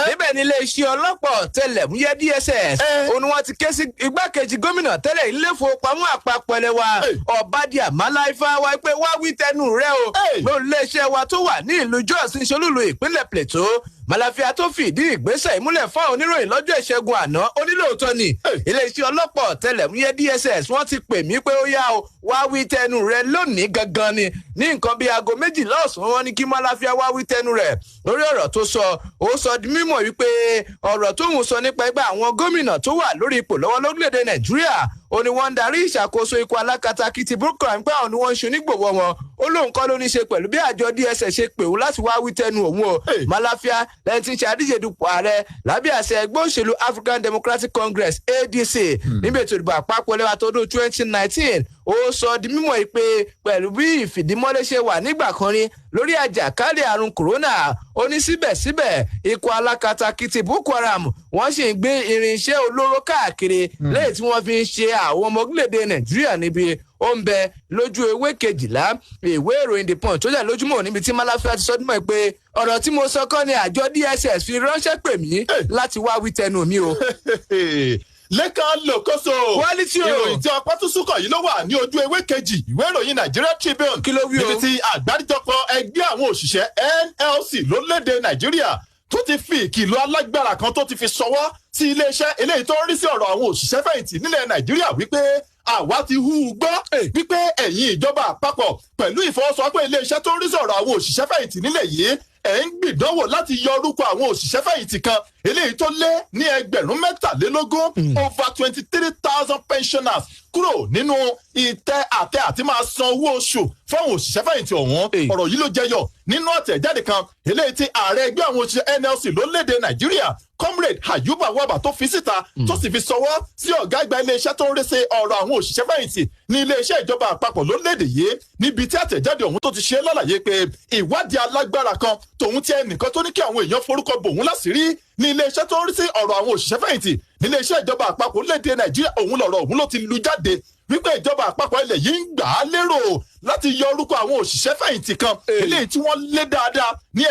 níbẹ̀ ní iléeṣẹ́ ọlọ́pàá ọ̀tẹlẹ̀múyẹ́ DSS òun ni wọ́n ti ké sí igbákejì gómìnà tẹ́lẹ̀ ilé ìfowópamọ́ àpapọ̀ ilẹ̀ wa Ọ̀bádìà Máìláfíà wá pé wá wí tẹnu rẹ o lórí iléeṣẹ́ wa tó wà ní ìlú Jos ìṣolúlu ìpínlẹ̀ Plateau Máìláfíà tó fìdí ìgbésẹ̀ ìmúlẹ̀ fún oníròyìn lọ́jọ́ ìṣẹ́gun àná onílòótọ́ ni iléeṣẹ́ ọlọ́pàá ọ̀tẹlẹ̀múyẹ́ DSS wọ́n ti pè mí pé ó yá o wá wí tẹnu rẹ lónìí gangan ni ní nǹkan bíi aago 12 ọ̀sán wọ́n ní kí Máìláfíà wá wí tẹnu rẹ̀ lórí ọ̀rọ̀ tó sọ ó sọ di mímọ̀ wípé ọ̀rọ̀ tóun sọ nípa ẹgbẹ́ àwọn gómìnà tó wà lórí ipò lọ́wọ́ lórílẹ̀-èdè Nàìjíríà ó ní wọ́n ń darí ìṣàkóso ikọ̀ alákatakítí Boko Haram pé àwọn ni wọ́n ń ṣonígbòwọ́ wọn ó lóun kọ́ ló ní ṣe pẹ̀lú bí àjọ DSS ṣe pè ó láti wá wí tẹnu òun o Máìláfíà lẹ́yìn tí ń ṣe àdíje dupò ààrẹ lábẹ́ àṣẹ ẹgbẹ́ òṣèlú African Democratic Congress ADC níbi ètò ìdìbò àpapọ̀ lẹ́wà tọdún 2019 ó sọ di mímọ̀ pé pẹ̀lú bí ìfìdímọ́lé ṣe wà nígbà kan rí lórí àjàkálẹ̀ àrùn kòrónà ó ní síbẹ̀síbẹ̀ ikọ̀ alákatakítí Boko Haram wọ́n sì ń gbé irinṣẹ́ olóró káàkiri lẹ́yìn tí wọ́n fi ń ṣe àwọn ọmọ orílẹ̀-èdè Nàìjíríà níbi ó ń bẹ lójú ewé 12 ìwé ìròyìn The Punch tó jà lójúmọ́ níbi tí Máìláfíà ti sọdúnmọ́ pé ọ̀rọ̀ tí mo sọ kọ́ ni àjọ DSS fi ránṣẹ́ pè mí láti wá wí tẹnu mi o. lẹ́kàn lòkóso quality o ìròyìn tí ọpẹ́ tún súnkọ̀ yìí ló wà ní ojú ewé 2 ìwé ìròyìn Nigeria Tribune kí ló wí o níbi tí àgbáríjọpọ̀ ẹgbẹ́ àwọn òṣìṣẹ́ NLC lórílẹ̀‐èdè Nàìjíríà tó ti fi ìkìlọ̀ alágbára kan tó ti fi ṣọwọ́ sí iléeṣẹ́ eléyìí tó ń rí sí ọ̀rọ̀ àwọn òṣìṣẹ́ fẹ̀yìntì nílẹ̀ Nàìjíríà wípé àwa ti hu gbọ́ wípé ẹ̀yin ìjọba àpapọ̀ pẹ̀lú ìfọwọ́sowọ́pọ̀ iléeṣẹ́ tó ń rí sí ọ̀rọ̀ àwọn òṣìṣẹ́ fẹ̀yìntì nílẹ̀ yìí ẹ̀ ń gbìdánwò láti yọ orúkọ àwọn òṣìṣẹ́ fẹ̀yìntì kan eléyìí tó lé ní 23,000 over 23,000 pensioners kúrò nínú ìtẹ́ àtẹ àti máa san owó oṣù fáwọn òṣìṣẹ́ fẹ̀yìntì ọ̀hún ọ̀rọ̀ yìí ló jẹyọ nínú àtẹ̀jáde kan eléyìí tí ààrẹ ẹgbẹ́ àwọn òṣìṣẹ́ NLC lórílẹ̀‐èdè Nàìjíríà Comrade Ayuba Waba tó fi síta tó sì fi sọwọ́ sí ọ̀gá àgbà iléeṣẹ́ tó ń rí sí ọ̀rọ̀ àwọn òṣìṣẹ́ fẹ̀yìntì ní iléeṣẹ́ ìjọba àpapọ̀ lórílẹ̀‐èdè yìí níbi tí àtẹ̀jáde ọ̀hún tó ti ṣe lálàyé pé ìwádìí alágbára kan tòun tí ẹnìkan tó ní kí àwọn èèyàn forúkọ bò òun láṣìírí ní iléeṣẹ́ tó ń rí sí ọ̀rọ̀ àwọn òṣìṣẹ́ fẹ̀yìntì ní iléeṣẹ́ ìjọba àpapọ̀ orílẹ̀-èdè Nàìjíríà òun lọ̀rọ̀ òun ló ti lu jáde wípé ìjọba àpapọ̀ ilẹ̀ yìí ń gbà á lérò láti yọ orúkọ àwọn òṣìṣẹ́ fẹ̀yìntì kan eléyìí tí wọ́n lé dáadáa ní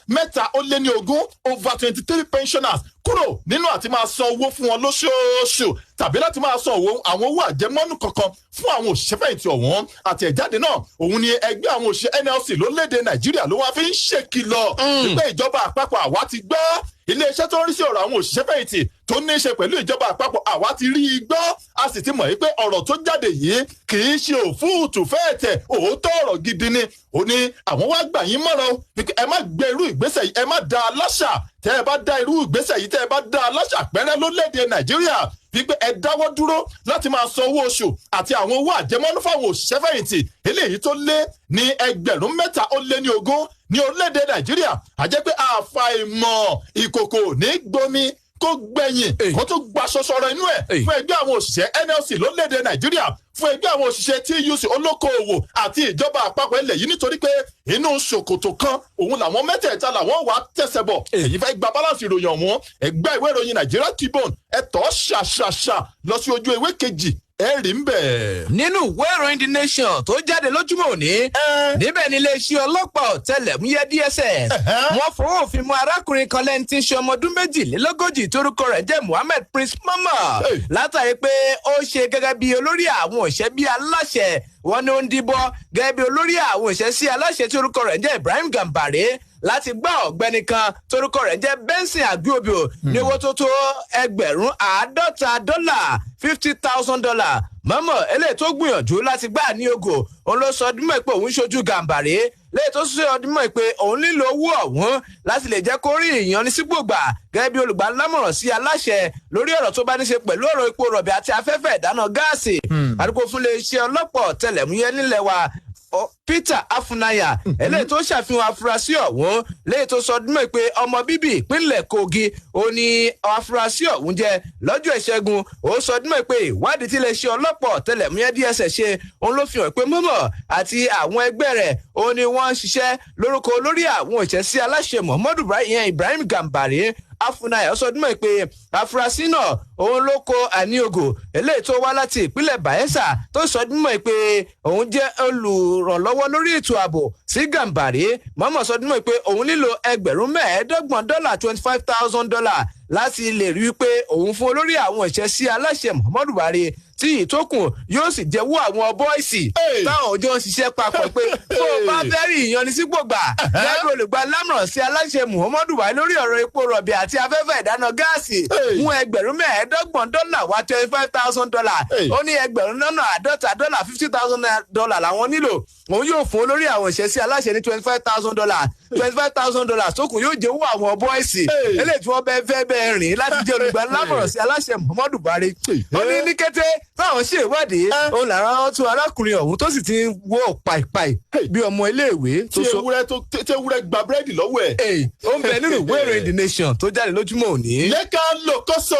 320 over 23 pensioners kúrò nínú àti máa san owó fún wọn lóṣooṣù tàbí láti máa san àwọn owó àjẹmọ́nú kankan fún àwọn òṣìṣẹ́ fẹ̀yìntì ọ̀hún. àtẹ̀jáde náà òun ni ẹgbẹ́ àwọn òṣìṣẹ́ NLC lórílẹ̀‐èdè Nàìjíríà ló wá fi ń ṣèkìlọ̀ wípé ìjọba àpapọ̀ àwa ti gbọ́ iléeṣẹ́ tó ń rí sí ọ̀rọ̀ àwọn òṣìṣẹ́ fẹ̀yìntì tó ní í ṣe pẹ̀lú ìjọba àpapọ̀ àwa ti rí i gbọ́ a sì ti mọ̀ wípé ọ̀rọ̀ tó jáde yìí kì í ṣe òfúùtù fẹ́ẹ̀tẹ̀ òótọ́ ọ̀rọ̀ gidi ni ó ní àwọn wá gbà yín mọ́ràn wípé ẹ má gbé irú ìgbésẹ̀ yìí ẹ má da aláṣà tẹ́ ẹ bá da irú ìgbésẹ̀ yìí tẹ́ ẹ bá da aláṣà pẹ́rẹ́ lórílẹ̀‐èdè Nàìjíríà wípé ẹ dáwọ́ dúró láti máa san owó oṣù àti àwọn owó àjẹmọ́nú fáwọn òṣìṣẹ́ fẹ̀yìntì eléyìí tó lé ní 320 ní orílẹ̀‐èdè Nàìjíríà àjẹ́ pé àfàìmọ̀ ìkòkò ní gbomi kó gbẹ̀yìn kó tó gba ṣọṣọrọ inú ẹ̀ fún ẹgbẹ́ àwọn òṣìṣẹ́ NLC lórílẹ̀‐èdè Nàìjíríà fún ẹgbẹ́ àwọn òṣìṣẹ́ TUC olókoòwò àti ìjọba àpapọ̀ ilẹ̀ yìí nítorí pé inú ṣòkòtò kan òun làwọn mẹ́tẹ̀ẹ̀ta làwọn wà tẹ̀sẹ̀ bọ̀ èyí fẹ́ gba balance ìròyìn ọ̀hún ẹgbẹ́ ìwé ìròyìn Nigeria Tribune ẹ̀tọ́ ṣàṣàṣà lọ sí ojú ewé kejì ẹ̀rí ń bẹ̀. nínú ìwé ìròyìn The Nation tó jáde lójúmọ́ òní níbẹ̀ ni iléeṣẹ́ ọlọ́pàá ọ̀tẹlẹ̀múyẹ́ DSS wọ́n fọwọ́ òfin mú arákùnrin kan lẹ́ni tí ń ṣe ọmọ ọdún 22 torúkọ rẹ̀ jẹ́ Mohammed Prince Mama látàrí pé ó ṣe gẹ́gẹ́ bí olórí àwọn òṣìṣẹ́ bíi aláṣẹ wọn ni ó ń díbọ́ gẹ́gẹ́ bí olórí àwọn òṣìṣẹ́ sí aláṣẹ tí orúkọ rẹ̀ jẹ́ Ibrahim Gambare láti gbá ọ̀gbẹ́ni kan torúkọ rẹ̀ jẹ́ Benson Agbiobi ní owó tó tó $50,000 $50,000 mọ́mọ́ eléyìí tó gbìyànjú láti gbà ní ògo òun ló sọ ọdún mọ́ pé òun ṣojú Gambare lẹ́yìn tó sọ ọdún mọ́ pé òun nílò owó ọ̀hún láti lè jẹ́ kó rí ìyanisípò gbà gẹ́gẹ́ bí olùgbanilámọ̀ràn sí aláṣẹ lórí ọ̀rọ̀ tó bá ní ṣe pẹ̀lú ọ̀rọ̀ epo rọ̀bì àti afẹ́fẹ́ ìdáná gáàsì àdúgbò fún iléeṣẹ́ ọlọ́pàá ọ̀tẹlẹ̀múyẹ́ nílẹ̀ wa Peter Afunaya eléyìí tó ṣàfihàn afurasí ọ̀hún lẹ́yìn tó sọ ọdún mọ́ pé ọmọ bíbí ìpínlẹ̀ Kogi ó ní afurasí ọ̀hún jẹ́ lọ́jọ́ ìṣẹ́gun ó sọ ọdún mọ́ pé ìwádìí tí iléeṣẹ́ ọlọ́pàá ọ̀tẹlẹ̀múyẹ́ DSS ṣe òun ló fi hàn pé Mọ́mọ́ àti àwọn ẹgbẹ́ rẹ̀ ó ní wọ́n ń ṣiṣẹ́ lórúkọ olórí àwọn òṣìṣẹ́ sí aláṣẹ Muhammadu Ibrahim Gambare Afunaya sọ ọdún mọ́ pé afurasí náà òun ló kó àníògò eléyìí tó wá láti ìpínlẹ̀ Bayelsa tó sọ ọdún mọ́ pé òun jẹ́ olùrànlọ́wọ́ lórí ètò ààbò sí Gambare Mọ́mọ́ sọ ọdún mọ́ pé òun nílò $25,000 $25,000 láti lè rí i pé òun fún olórí àwọn òṣìṣẹ́ sí aláṣẹ Muhammadu Buhari tí ìtókùn yóò sì jẹ́wọ́ àwọn bọ́ìsì táwọn ọjọ́ ń ṣiṣẹ́ papọ̀ pé tó o bá fẹ́ rí ìyanisípò gbà lẹ́nu olùgbàlámọ̀ràn sí aláṣẹ Muhammadu Buhari lórí ọ̀rọ̀ epo rọ̀bì àti afẹ́fẹ́ ìdáná gáàsì mú $25,000 wá $25,000 ó ní $50,000 $50,000 làwọn nílò òun yóò fún olórí àwọn òṣìṣẹ́ sí aláṣẹ ní $25,000 $25,000 tókùn yóò jẹ́wọ́ àwọn bọ́ìsì eléyìí tí wọ́n fẹ́ bẹ́ẹ̀ rìn láti jẹ́ olùgbàlámọ̀ràn sí aláṣẹ Muhammadu Buhari ó ní kété táwọn ṣe ìwádìí òun làwọn tún arákùnrin ọ̀hún tó sì ti ń wọ́ pàìpàì bí ọmọ iléèwé tí ewúrẹ́ gba búrẹ́dì lọ́wọ́ ẹ̀. ó ń bẹ nínú ìwé ìròyìn The Nation tó jáde lójúmọ́ òní. lẹ́ka lòkóso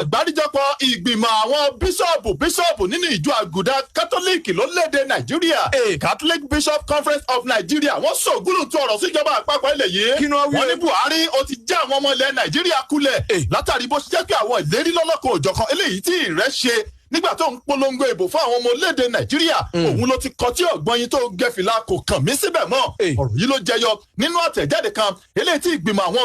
àgbáríjọpọ̀ ìgbìmọ̀ àwọn bíṣọ̀bù nínú ìjọ àgùdà kátólíìkì lórílẹ̀‐èdè Nàìjíríà Catholic Bishop Conference of Nigeria wọ́n sọ̀gúrù tó ọ̀rọ̀ síjọba àpapọ̀ ilẹ̀ yìí wọ́n ní Buhari ó ti já àwọn ọmọ ilẹ̀ Nàìjíríà kulẹ̀ látàrí bó ṣe jẹ́ pé àwọn ìlérí lọ́lọ́kan òjọ̀kan eléyìí tí ìrẹ́ ṣe nígbà tó ń polongo ìbò fún àwọn ọmọ orílẹ̀-èdè Nàìjíríà òun ló ti kọtí ọ̀gbọ́n yín tó gẹ̀fìlà kò kàn mí síbẹ̀ mọ́ ọ̀rọ̀ yìí ló jẹyọ nínú àtẹ̀jáde kan eléyìí tí ìgbìmọ̀ àwọn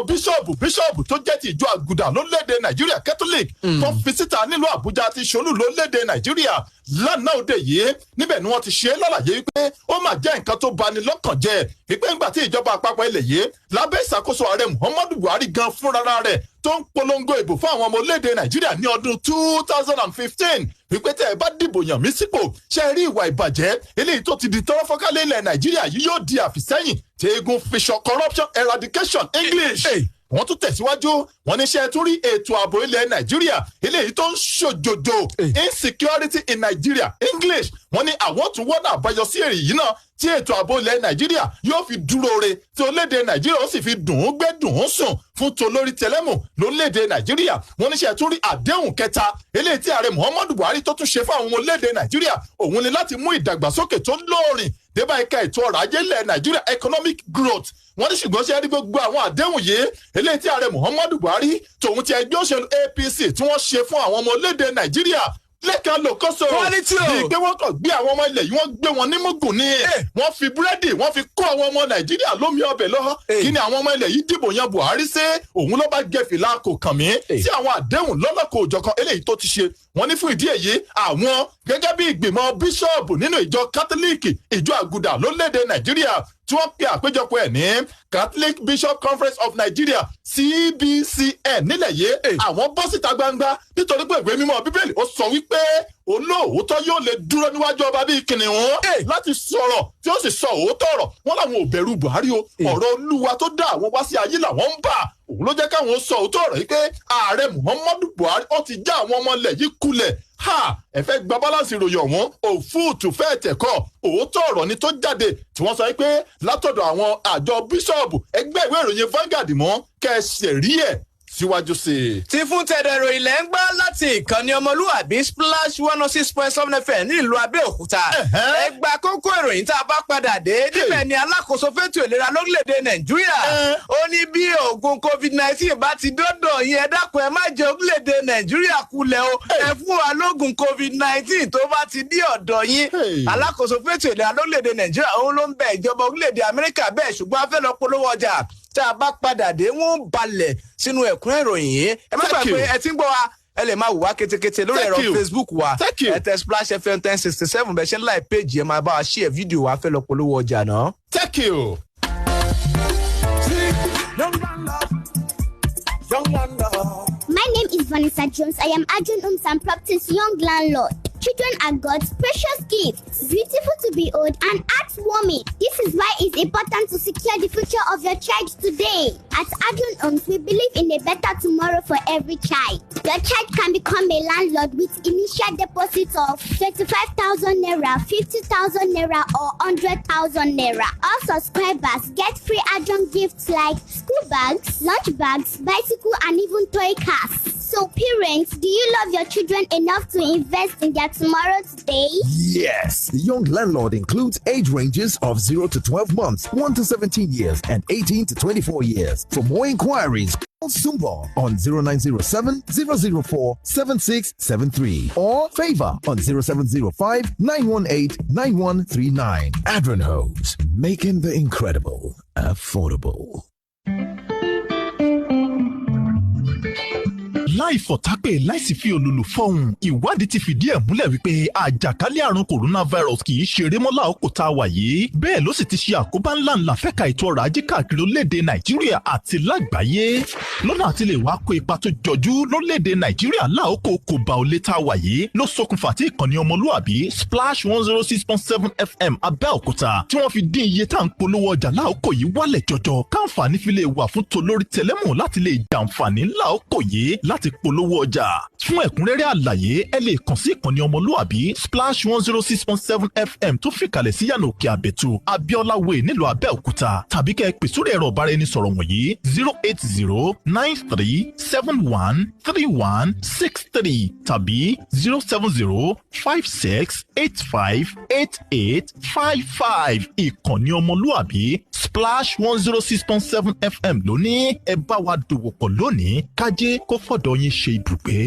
bíṣọ̀bù tó jẹ́ ti ìjọ àgùdà lórílẹ̀-èdè Nàìjíríà Catholic tó fi síta nílùú Àbújá ti ṣolú lórílẹ̀-èdè Nàìjíríà lánàá òde yìí níbẹ̀ ni wọ́n ti ṣe é lálàyé wípé ó máa jẹ́ nǹkan tó bani lọ́kàn jẹ́ wípé ńgbà tí ìjọba àpapọ̀ ilẹ̀ yìí lábẹ́ ìṣàkóso ààrẹ Muhammadu Buhari gan fúnra rẹ̀ tó ń polongo ìbò fún àwọn ọmọ orílẹ̀-èdè Nàìjíríà ní ọdún 2015 wípé tẹ́ ẹ bá dìbò yàn mí sípò ṣe rí ìwà ìbàjẹ́ eléyìí tó ti di tọ́rọ́ fọ́kálẹ̀ ilẹ̀ Nàìjíríà yìí yóò di àfìsẹ́yìn tí eégún fiṣọ corruption eradication English. Wọ́n tún tẹ̀síwájú wọ́n ní ṣe tún rí ètò ààbò ilẹ̀ Nàìjíríà eléyìí tó ń ṣòjòjò insecurity in Nigeria English wọ́n ní àwọn tún wọ́n náà àbáyọ sí èrè yìí náà tí ètò ààbò ilẹ̀ Nàìjíríà yóò fi dúró re tí orílẹ̀-èdè Nàìjíríà ó sì fi dùn ún gbé dùn ún sùn fún tolórí tẹlẹ́mù lórílẹ̀-èdè Nàìjíríà wọ́n ní ṣe tún rí àdéhùn kẹta eléyìí tí ààrẹ Muhammadu Buhari tó tún ṣe fún àwọn ọmọ orílẹ̀-èdè Nàìjíríà òun ni láti mú ìdàgbàsókè tó lóòrìn débà ẹ̀ka ètò ọrọ̀ ajé ilẹ̀ Nàìjíríà economic growth wọ́n ní ṣùgbọ́n ṣe rí gbogbo àwọn àdéhùn yìí eléyìí tí ààrẹ Muhammadu Buhari tòun ti ẹgbẹ́ òṣèlú APC tí wọ́n ṣe fún àwọn ọmọ orílẹ̀-èdè Nàìjíríà lẹ́ka lòkọ́sọ̀ ní pé wọ́n kàn gbé àwọn ọmọ ilẹ̀ yìí wọ́n gbé wọn ní mugun ní wọ́n fi búrẹ́dì wọ́n fi kó àwọn ọmọ Nàìjíríà lómi ọbẹ̀ lọ kí ni àwọn ọmọ ilẹ̀ yìí dìbò yan Buhari ṣe òun ló bá gẹ fìlà kò kàn mí sí àwọn àdéhùn lọ́lọ́kọ̀ òjọ̀kan eléyìí tó ti ṣe wọ́n ní fún ìdí èyí àwọn gẹ́gẹ́ bí ìgbìmọ̀ bíṣọ́ọ̀bù nínú ìjọ kátólíìkì ìjọ àgùdà lórílẹ̀‐èdè Nàìjíríà tí wọ́n pe àpéjọpọ̀ ẹ̀ ní Catholic Bishop Conference of Nigeria CBCN nílẹ̀ yìí àwọn bọ́ síta gbangba nítorí pé ìwé mímọ́ Bíbélì ó sọ wípé olóòótọ́ yóò lè dúró níwájú ọba bíi kìnìún láti sọ̀rọ̀ tí ó sì sọ òótọ́ ọ̀rọ̀ wọn làwọn ò bẹ̀rù Buhari o ọ̀rọ̀ Olúwa tó dá àwọn wá sí ayé làwọn ń bà òun ló jẹ́ káwọn sọ òótọ́ ọ̀rọ̀ yìí pé ààrẹ Muhammadu Buhari ó ti já àwọn ọmọ ilẹ̀ yìí kulẹ̀ ẹ fẹ́ gba balance ìròyìn ọ̀hún òfúùtù fẹ́ẹ̀ tẹ̀kọ́ òótọ́ ọ̀rọ̀ ni tó jáde tí wọ́n sọ pé látọ̀dọ̀ àwọn àjọ bíṣọ̀bù ẹgbẹ́ ìwé ìròyìn Vanguard mọ́ kẹsẹ̀ rí ẹ̀ síwájú sí i. tí fún tẹ̀dẹ̀rọ̀ ilẹ̀ ń gbá láti ìkànnì ọmọlúwàbí Splash 106.7 FM ní ìlú Abẹ́òkúta. ẹgbà kókó ìròyìn tá a bá padà dé níbẹ̀ ni alákòóso fétò ìlera lórílẹ̀‐èdè Nàìjíríà ó ní bí oògùn COVID-19 bá ti dọ́dọ̀ yín ẹ dákun ẹ má jẹ́ orílẹ̀‐èdè Nàìjíríà kulẹ̀ o ẹ fún wa lóògùn COVID-19 tó bá ti dé ọ̀dọ̀ yín. alákòóso fétò ìlera lórílẹ̀‐èdè Nàìjíríà òun ló ń bẹ ìjọba orílẹ̀‐èdè Amẹ́ríkà bẹ́ẹ̀ ṣùgbọ́n a fẹ́ lọ polówó ọjà tá a bá padà dé wọ́n balẹ̀ sínú ẹ̀kúnrẹ́ ìròyìn yìí ẹ má gbàgbé ẹ ti ń gbọ́ wa ẹ lè máa wò wá ketekete lórí ẹ̀rọ Facebook wa ẹ tẹ Splash FM 1067 bẹ́ẹ̀ ṣe ń láì péjì ẹ máa bá wa share fídíò wa fẹ́ lọ polówó ọjà náà. Thank you. My name is Vanessa Jones. I am Arjun and Properties young landlord. Children are God's precious gifts, beautiful to behold and heartwarming. This is why it's important to secure the future of your child today. At Arjun Homes, we believe in a better tomorrow for every child. Your child can become a landlord with initial deposit of 25,000 naira, 50,000 naira, or 100,000 naira. All subscribers get free Arjun gifts like school bags, lunch bags, bicycle, and even toy cars. So parents, do you love your children enough to invest in their tomorrow today? Yes. The young landlord includes age ranges of 0 to 12 months, 1 to 17 years, and 18 to 24 years. For more inquiries, call Sumbo on 0907 004 7673 or Favor on 0705 918 9139. Adrian Homes, making the incredible affordable. láì fọ̀tápè láìsí fi olùlù fọ́hùn ìwádìí ti fìdí ẹ̀ múlẹ̀ wípé àjàkálẹ̀ àrùn coronavirus kì í ṣeré mọ́ láòkó tá a wà yìí bẹ́ẹ̀ ló sì ti ṣe àkóbá ńláńlá fẹ́ka ètò ọrọ̀ ajé káàkiri orílẹ̀-èdè Nàìjíríà àti lágbàáyé lọ́nà àti lè wá kó ipa tó jọjú lórílẹ̀-èdè Nàìjíríà láòkó kò bá olè tá a wà yìí ló ṣokùnfà tí ìkànnì ọmọlúwàbí Splash 106.7 FM Abẹ́òkúta tí wọ́n fi dín iye tá à ń polówó ọjà láòkó yìí wálẹ̀ jọjọ káǹfààní fi lè wà fún tolórí tẹlẹ́mù láti lè jàǹfààní láòkó yìí láti polówó ọjà fún ẹ̀kúnrẹ́rẹ́ àlàyé ẹ lè kàn sí ìkànnì ọmọlúwàbí Splash 106.7 FM tó fìkàlẹ̀ sí yànà òkè àbẹ̀tù Abiola Way nílùú Abẹ́òkúta tàbí kẹ́ ẹ pè sórí ẹ̀rọ ìbáraẹnisọ̀rọ̀ wọ̀nyí 08093713163 tàbí 07056858855 ìkànnì ọmọlúwàbí Splash 106.7 FM lónìí ẹ bá wa dòwò pọ̀ lónìí kájé kó fọ̀dọ̀ yín ṣe ibùgbé.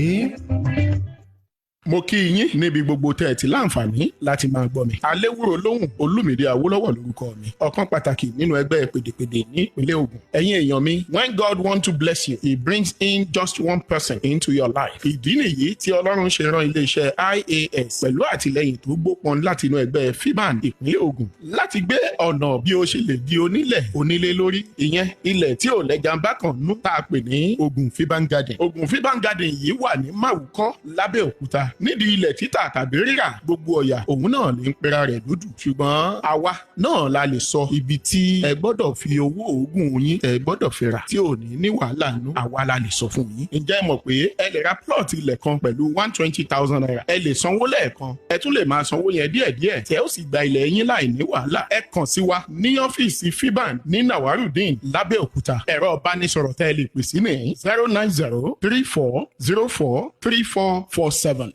mo kí yín níbi gbogbo tẹ́ ẹ ti láǹfààní láti máa gbọ́ mi. Aléwúrò lóhùn Olúmídé Awólọ́wọ̀ lórúkọ mi. ọ̀kan pàtàkì nínú ẹgbẹ́ pèdèpèdè ní ìpínlẹ̀ Ògùn. ẹ̀yin èèyàn mi, when God wants to bless you, he brings in just one person into your life. ìdí nìyí tí Ọlọ́run ṣe rán iléeṣẹ́ IAS pẹ̀lú àtìlẹ́yìn tó gbópọn láti inú ẹgbẹ́ FIBAN ìpínlẹ̀ Ògùn láti gbé ọ̀nà bí ó ṣe lè di onílé lórí. ìyẹn ilẹ̀ tí ò lẹ́jà ń bá kan nú tá a pè ní Ògùn FIBAN Garden. Ògùn FIBAN Garden yìí wà ní Màwúkọ́ lábẹ́òkúta. nídìí ilẹ̀ títà tàbí rírà gbogbo ọ̀yà òun náà lè ń pera rẹ̀ lódù ṣùgbọ́n àwa náà la lè sọ ibi tí ẹ gbọ́dọ̀ fi owó òògùn yín ẹ gbọ́dọ̀ fi rà tí ò ní wàhálà nù àwa la lè sọ fún yín. ǹjẹ́ ẹ mọ̀ pé ẹ lè ra plot ilẹ̀ kan pẹ̀lú 120,000 naira ẹ lè sanwó lẹ́ẹ̀kan ẹ tún lè máa sanwó yẹn díẹ̀díẹ̀ tí ẹ ó sì gba ilẹ̀ yín láì ní wàhálà. ẹ kàn sí wa ní ọ́fíìsì FIBAN ní Nawarudeen lábẹ́òkúta. ẹ̀rọ ìbánisọ̀rọ̀ tẹ́ ẹ lè pè sí ní 09034043447.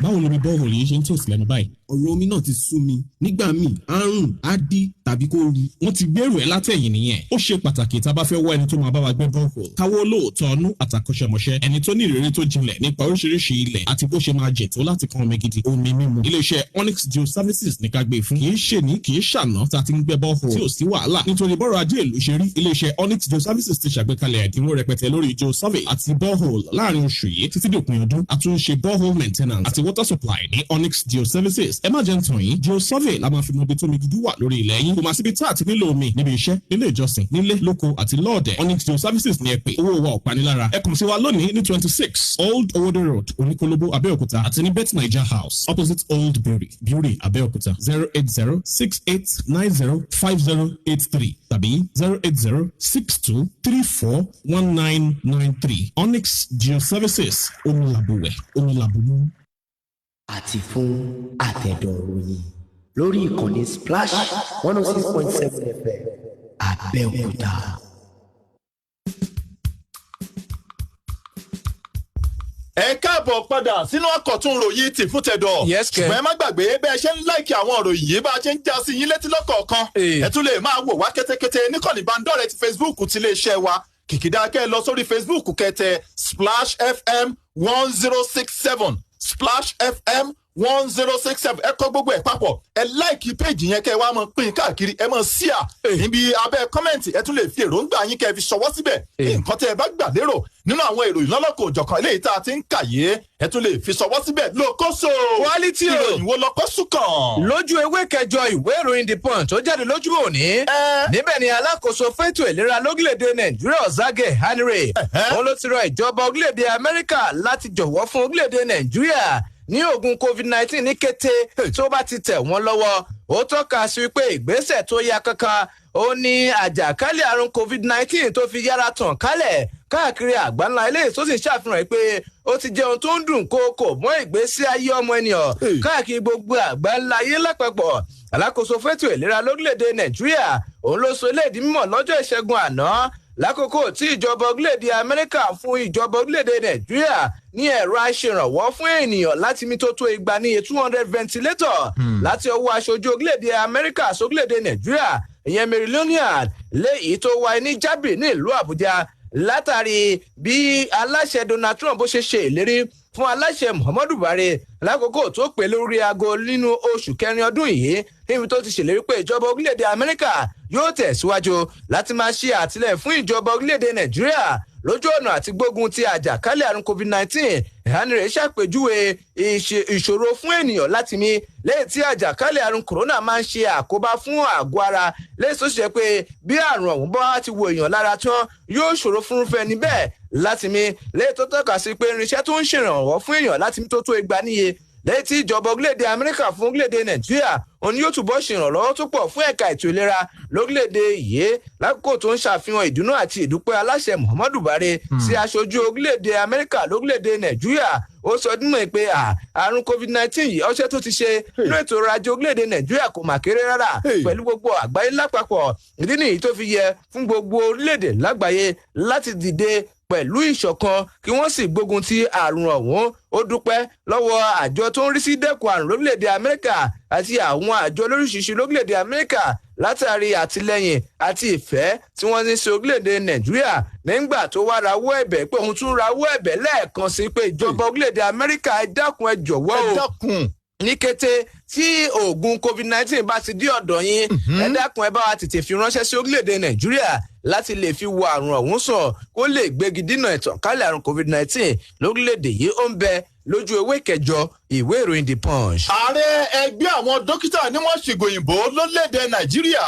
báwo lómi bọ́ọ̀hùn yìí ṣe ń tòsí lẹ́nu báyìí. ọ̀rọ̀ omi náà ti sú mi nígbà míì àrùn á dí tàbí kó ru. wọ́n ti gbèrò ẹ̀ látẹ̀yìn nìyẹn. ó ṣe pàtàkì tá a bá fẹ́ wá ẹni tó máa bá wa gbẹ́ bọ́ọ̀hùn. káwọ́ lóòótọ́ ọnú àtàkọ́ṣẹ́mọṣẹ́ ẹni tó ní ìrírí tó jinlẹ̀ nípa oríṣiríṣi ilẹ̀ àti bó ṣe máa jẹ̀tó láti kan omi gidi omi mímu. iléeṣẹ́ Onyx Geoservices ní ká gbé fún. kì í ṣe ní kì í ṣàná tá a ti ń gbẹ́ bọ́ọ̀hùn tí ò sí wàhálà. nítorí bọ́rọ̀ ajé ìlú ṣe rí iléeṣẹ́ Onyx Geoservices ti ṣàgbékalẹ̀ ẹ̀dínwó rẹpẹtẹ lórí geosurvey àti borehole láàrin oṣù yìí títí dòpin ọdún. àtúnṣe borehole maintenance àti water supply ní Onyx Geoservices. ẹ má jẹ́ ń tàn yín geosurvey la máa fi mọ ibi tó mi gidi wà lórí ilẹ̀ yín. kò máa síbi tá àti nílò omi níbi iṣẹ́ nílé ìjọsìn nílé lóko àti lọ́ọ̀dẹ̀. Onyx Geoservices ni ẹ pè. owó wa ò panilára. ẹ kàn sí wa lónìí ní 26 Old Owode Road Oníkólóbó Abẹ́òkúta àti ní Bet Naija House opposite Old Bury Abẹ́òkúta 08068905083 tàbí 08062341993. Onyx Geoservices omilabuwẹ̀ omilabumu. àti fún àtẹ̀dọ̀ròyìn lórí ìkànnì Splash 106.7 FM Abẹ́òkúta. ẹ káàbọ̀ padà sínú àkọ́tún ròyìn tì fún tẹ̀dọ̀. ṣùgbọ́n ẹ má gbàgbé bẹ́ẹ̀ ṣe ń láìkì àwọn ìròyìn yìí bá a ṣe ń já sí yín létí lọ́kọ̀ọ̀kan. ẹ tún lè máa wò wá kétékété níkànnì ìbánidọ́rẹ̀ẹ́ ti Facebook ti iléeṣẹ́ wa kìkìdá kẹ́ ẹ lọ sórí Facebook kẹtẹ Splash FM 1067 Splash FM 1067 ẹ kọ gbogbo ẹ papọ̀ ẹ láìkì péjì yẹn kẹ́ ẹ wá máa pín káàkiri ẹ máa ṣíà níbi abẹ́ kọ́mẹ̀ntì ẹ tún lè fi èròǹgbà yín kẹ́ ẹ fi ṣọwọ́ síbẹ̀ nǹkan tẹ́ ẹ bá gbà lérò nínú àwọn ìròyìn lọ́lọ́kọ̀ òjọ̀kan eléyìí tá a ti ń kà yé ẹ tún lè fi ṣọwọ́ síbẹ̀ lókòso quality ìròyìn wo lọ́kọ́ sùkàn. lójú ewé kẹjọ ìwé ìròyìn The Punch tó jáde lójú òní níbẹ̀ ni alákòóso fẹ́tò ìlera lórílẹ̀‐èdè Nàìjíríà Ọ̀zágẹ̀ Hanire wọn ló ti rọ ìjọba orílẹ̀‐èdè Amẹ́ríkà láti jọ̀wọ́ fún orílẹ̀‐èdè Nàìjíríà ní oògùn COVID-19 ní kété tó bá ti tẹ̀ wọ́n lọ́wọ́ ó tọ́ka sí wípé ìgbésẹ̀ tó yá kankan ó ní àjàkálẹ̀ àrùn COVID-19 tó fi yára tàn kálẹ̀ káàkiri àgbáńlá eléyìí tó sì ṣàfihàn pé ó ti jẹ́ ohun tó ń dùn kókò mọ́ ìgbésí ayé ọmọ ènìyàn káàkiri gbogbo àgbáńlá ayé lápapọ̀. alákòóso fẹ́tò ìlera lórílẹ̀‐èdè Nàìjíríà òun ló sọ eléyìí mímọ̀ lọ́jọ́ Ìṣẹ́gun àná lákòókò tí ìjọba orílẹ̀-èdè Amẹ́ríkà fún ìjọba orílẹ̀-èdè Nàìjíríà ní ẹ̀rọ aṣèrànwọ́ fún ènìyàn láti mí tó 200 ventilator láti ọwọ́ aṣojú orílẹ̀-èdè Amẹ́ríkà sórílẹ̀-èdè Nàìjíríà ìyẹn Mary Leonard léyìí tó wáyé ní Jábì ní ìlú Àbújá látàrí bí aláṣẹ Donald Trump bó ṣe ṣe ìlérí fún aláṣẹ Muhammadu Buhari lákòókò tó pè lórí aago nínú oṣù kẹrin ọdún yìí níbi tó ti ṣèlérí pé ìjọba orílẹ̀-èdè Amẹ́ríkà yóò tẹ̀síwájú láti máa ṣe àtìlẹ́yìn fún ìjọba orílẹ̀-èdè Nàìjíríà lójú ọ̀nà àti gbógun ti àjàkálẹ̀ àrùn COVID-19. Hanire ṣàpèjúwe ìṣòro fún ènìyàn láti mí lẹ́yìn tí àjàkálẹ̀ àrùn corona máa ń ṣe àkóbá fún àgọ́ ara lẹ́yìn tó ṣe pé bí àrùn ọ̀hún bá ti wo èèyàn lára tán yóò ṣòro fúnrúfẹ́ níbẹ̀ láti mí lẹ́yìn tó tọ́ka sí pé irinṣẹ́ tó ń ṣèrànwọ́ fún èèyàn láti mí tó 200 níye lẹ́yìn tí ìjọba orílẹ̀-èdè Amẹ́ríkà fún orílẹ̀-èdè Nàìjíríà òun yóò túbọ̀ ṣèrànlọ́wọ́ tó pọ̀ fún ẹ̀ka ètò ìlera lórílẹ̀-èdè yìí lákòókò tó ń ṣàfihàn ìdùnnú àti ìdúpẹ́ aláṣẹ Muhammadu Buhari sí aṣojú orílẹ̀-èdè Amẹ́ríkà lórílẹ̀-èdè Nàìjíríà ó sọ dímọ̀ pé àrùn COVID-19 yìí ọṣẹ́ tó ti ṣe nínú ètò ọrọ̀ ajé orílẹ̀-èdè Nàìjíríà kò mà kéré rárá pẹ̀lú gbogbo àgbáyé lápapọ̀ ìdí nìyí tó fi yẹ fún gbogbo orílẹ̀-èdè lágbàáyé láti dìde pẹ̀lú ìṣọ̀kan kí wọ́n sì gbógun ti àrùn ọ̀hún ó dúpẹ́ lọ́wọ́ àjọ tó ń rí sí dẹ́kun àrùn lórílẹ̀‐èdè Amẹ́ríkà àti àwọn àjọ lóríṣiríṣi lórílẹ̀‐èdè Amẹ́ríkà látàrí àtìlẹ́yìn àti ìfẹ́ tí wọ́n ní sí orílẹ̀‐èdè Nàìjíríà nígbà tó wá rawọ́ ẹ̀bẹ̀ pé òun tún rawọ́ ẹ̀bẹ̀ lẹ́ẹ̀kan sí pé ìjọba orílẹ̀‐èdè Amẹ́ríkà ẹ dákun ẹ jọ̀wọ́ o ní kété tí oògùn COVID-19 bá ti dé ọ̀dọ̀ yín ẹ dákun ẹ bá wa tètè fi ránṣẹ́ sí orílẹ̀‐èdè Nàìjíríà láti lè fi wo àrùn ọ̀hún sàn kó lè gbégi dínà ìtànkálẹ̀ àrùn COVID-19 lórílẹ̀‐èdè yìí ó ń bẹ lójú ewé kẹjọ ìwé ìròyìn The Punch. ààrẹ ẹgbẹ́ àwọn dókítà ní wọ́n ṣègòyìnbó lórílẹ̀‐èdè Nàìjíríà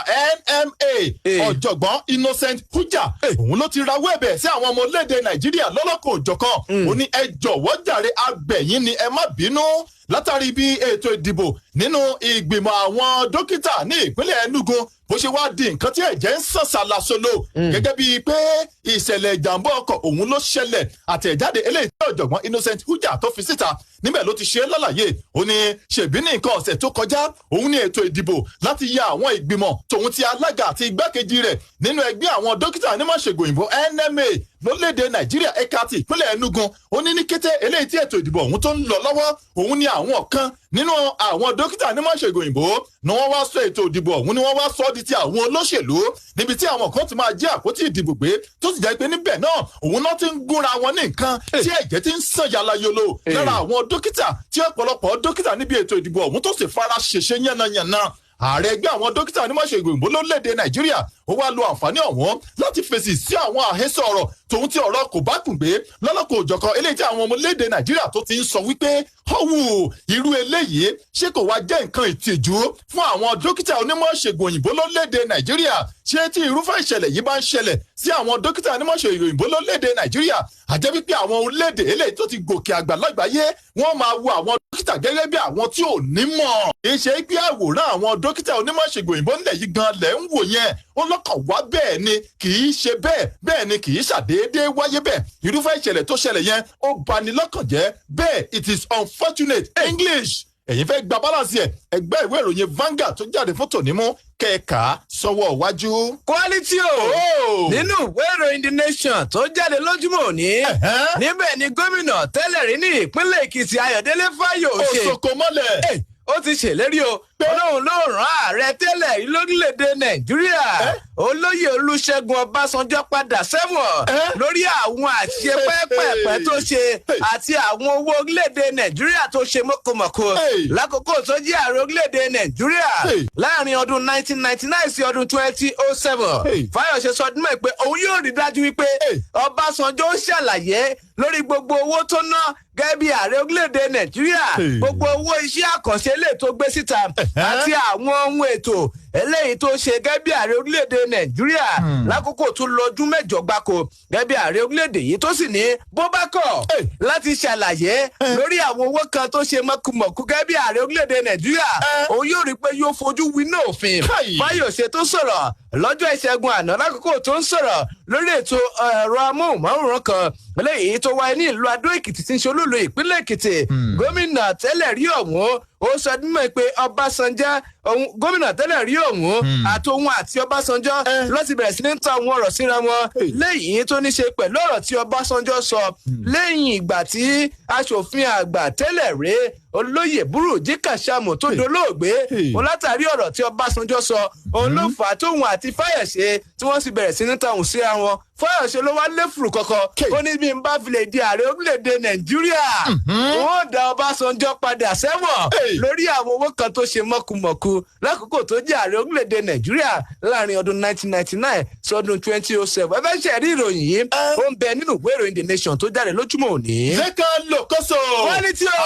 NMA ọ̀jọ̀gbọ́n Innocent Puja òun ló ti rawọ́ ẹ̀bẹ̀ sí àwọn ọmọ orílẹ̀‐èdè Nàìjíríà lọ́lọ́kọ̀ òjọ̀kan ó ní ẹ jọ̀wọ́ jàre abẹ̀yìn ni ẹ má bínú látàrí bí ètò ìdìbò nínú ìgbìmọ̀ àwọn dókítà ní ìpínlẹ̀ Enugu bó ṣe wá di nǹkan tí ẹ̀jẹ̀ ń sàn ṣàlàsolo gẹ́gẹ́ bíi pé ìṣẹ̀lẹ̀ ìjàmbá ọkọ̀ òun ló ṣẹlẹ̀ àtẹ̀jáde eléyìí tí ọ̀jọ̀gbọ́n Innocent Puja tó fi síta níbẹ̀ ló ti ṣe lálàyé ó ní ṣèbí ní nǹkan ọ̀sẹ̀ tó kọjá òun ní ètò ìdìbò láti ya àwọn ìgbìmọ̀ tòun ti alága àti igbákejì rẹ̀ nínú ẹgbẹ́ àwọn dókítà onímọ̀ṣègùn òyìnbó NMA lórílẹ̀‐èdè nàìjíríà ẹ̀ka ti ìpínlẹ̀ enugu ó ní kété eléyìí tí ètò ìdìbò ọ̀hún tó ń lọ lọ́wọ́ òun ni àwọn kan nínú àwọn dókítà onímọ̀ṣègùn òyìnbó ni wọ́n wá sọ ètò ìdìbò ọ̀hún ni wọ́n wá sọ di ti àwọn olóṣèlú níbi tí àwọn kan ti máa jẹ́ àpótí ìdìbò gbé tó sì jẹ́ pé níbẹ̀ náà òun náà ti ń gúnra wọn ní nǹkan tí ẹ̀jẹ̀ ti ń sàn yàlàyòlò lára àwọn dókítà tí ọ̀pọ̀lọpọ̀ dókítà níbi ètò ìdìbò ọ̀hún tó sì fara ṣèṣe yánnayànna ààrẹ ẹgbẹ́ àwọn dókítà onímọ̀ṣègùn òyìnbó lórílẹ̀‐èdè nàìjíríà ó wá lo àǹfààní ọ̀hún láti fèsì sí àwọn àhesọ ọ̀rọ̀ tòun tí ọ̀rọ̀ kò bá kùn gbé lọ́lọ́kọ̀ òjọ̀kan eléyìí tí àwọn ọmọ orílẹ̀‐èdè nàìjíríà tó ti ń sọ wípé ọ̀wù irú eléyìí ṣé kò wá jẹ́ nǹkan ìtìjú fún àwọn dókítà onímọ̀ṣègùn òyìnbó lórílẹ̀‐èdè nàìjíríà ṣé tí irúfẹ́ ìṣẹ̀lẹ̀ yìí bá ń ṣẹlẹ̀ sí àwọn dókítà onímọ̀ṣègùn òyìnbó lórílẹ̀‐èdè nàìjíríà àjẹ́ wípé àwọn orílẹ̀‐èdè eléyìí tó ti gòkè àgbà lágbàáyé wọ́n máa wo àwọn dókítà gẹ́gẹ́ bí àwọn tí ò ní mọ̀ kì í ṣe pé àwòrán àwọn dókítà onímọ̀ṣègùn òyìnbó ńlẹ̀ yìí gan lẹ̀ ń wò yẹn ó lọ́kàn wá bẹ́ẹ̀ ni kì í ṣe bẹ́ẹ̀ ni kì í ṣàdédé wáyé bẹ́ẹ̀ irúfẹ́ ìṣẹ̀lẹ̀ tó ṣẹlẹ̀ yẹn ó bani lọ́kàn jẹ́ bẹ́ẹ̀ it is unfortunate English ẹ̀yin fẹ́ gba balance ẹ̀ ẹgbẹ́ ìwé ìròyìn Vanguard tó jáde fún tònímú kẹ̀ka sọ́wọ́ iwájú. quality o nínú ìwé ìròyìn The Nation tó jáde lójúmọ́ òní níbẹ̀ ni gómìnà tẹ́lẹ̀ rí ní ìpínlẹ̀ Èkìtì Ayọ̀délé Fáyòsé òṣòkò mọ́lẹ̀ ó ti ṣèlérí o olóhùn ló rán ààrẹ tẹ́lẹ̀ lórílẹ̀‐èdè Nàìjíríà olóyè Olúṣẹ́gun Ọbásanjọ́ padà sẹ́wọ̀n lórí àwọn àṣìṣe pẹ́ẹ́pẹ́ẹ́pẹ́ tó ṣe àti àwọn owó orílẹ̀‐èdè Nàìjíríà tó ṣe mọ́kòmọ́kò lákòókò tó jẹ́ ààrẹ orílẹ̀‐èdè Nàìjíríà láàrin ọdún 1999 sí ọdún 2007 Fáyọ̀ṣe sọ ọdún mọ́ pé òun yóò rí dájú wípé Ọbásanjọ́ ṣàlàyé lórí gbogbo owó tó ná gẹ́gẹ́ bí ààrẹ orílẹ̀‐èdè Nàìjíríà gbogbo owó iṣẹ́ àkànṣe lè tó gbé síta àti àwọn ohun ètò eléyìí tó ṣe gẹ́gẹ́ bí ààrẹ orílẹ̀‐èdè Nàìjíríà lákòókò tó lọ́dún mẹ́jọ gbáko gẹ́gẹ́ bí ààrẹ orílẹ̀‐èdè yìí tó sì ní bó bá kọ̀ láti ṣàlàyé lórí àwọn owó kan tó ṣe mọ̀kùmọ̀kù gẹ́gẹ́ bí ààrẹ orílẹ̀‐èdè Nàìjíríà òun yóò rí pé yóò fojú winá òfin Fáyòsé tó sọ̀rọ̀ lọ́jọ́ ìṣẹ́gun àná lákòókò tó ń sọ̀rọ̀ lórí ètò ẹ̀rọ amóhùnmáwòrán kan eléyìí tó wáyé ní ìlú Adó Èkìtì tí ń ṣe olúìlú ìpínlẹ̀ Èkìtì gómìnà tẹ́lẹ̀ rí ọ̀hún ó sọ dímọ̀ pé Ọbásanjọ́ gómìnà tẹ́lẹ̀ rí ọ̀hún àtòun àti Ọbásanjọ́ láti bẹ̀rẹ̀ sí ní ta àwọn ọ̀rọ̀ síra wọn lẹ́yìn tó ní ṣe pẹ̀lú ọ̀rọ̀ tí Ọbásanjọ́ sọ lẹ́yìn ìgbà tí aṣòfin àgbà tẹ́lẹ̀ rí olóyè Búrújí Kàṣámù tó dolóògbé wọn látàrí ọ̀rọ̀ tí Ọbásanjọ́ sọ òun ló fà á tóun àti Fáyọ̀ṣe tí wọ́n sì bẹ̀rẹ̀ sí ní ta òun síra wọn Fáyọ̀ṣe ló wá léfùrù kọ̀kọ̀ ó ní bí n bá fi lè di ààrẹ orílẹ̀-èdè Nàìjíríà wọ́n dá Ọbásanjọ́ padà sẹ́wọ̀n lórí àwọn owó kan tó ṣe mọ́kùmọ̀kù lákòókò tó jẹ́ ààrẹ orílẹ̀-èdè Nàìjíríà láàrin ọdún 1999 sí ọdún 2007 ẹ fẹ́ ṣe rí ìròyìn yìí ó ń bẹ nínú ìwé ìròyìn The Nation tó jáde lójúmọ́ òní. zeka lokoso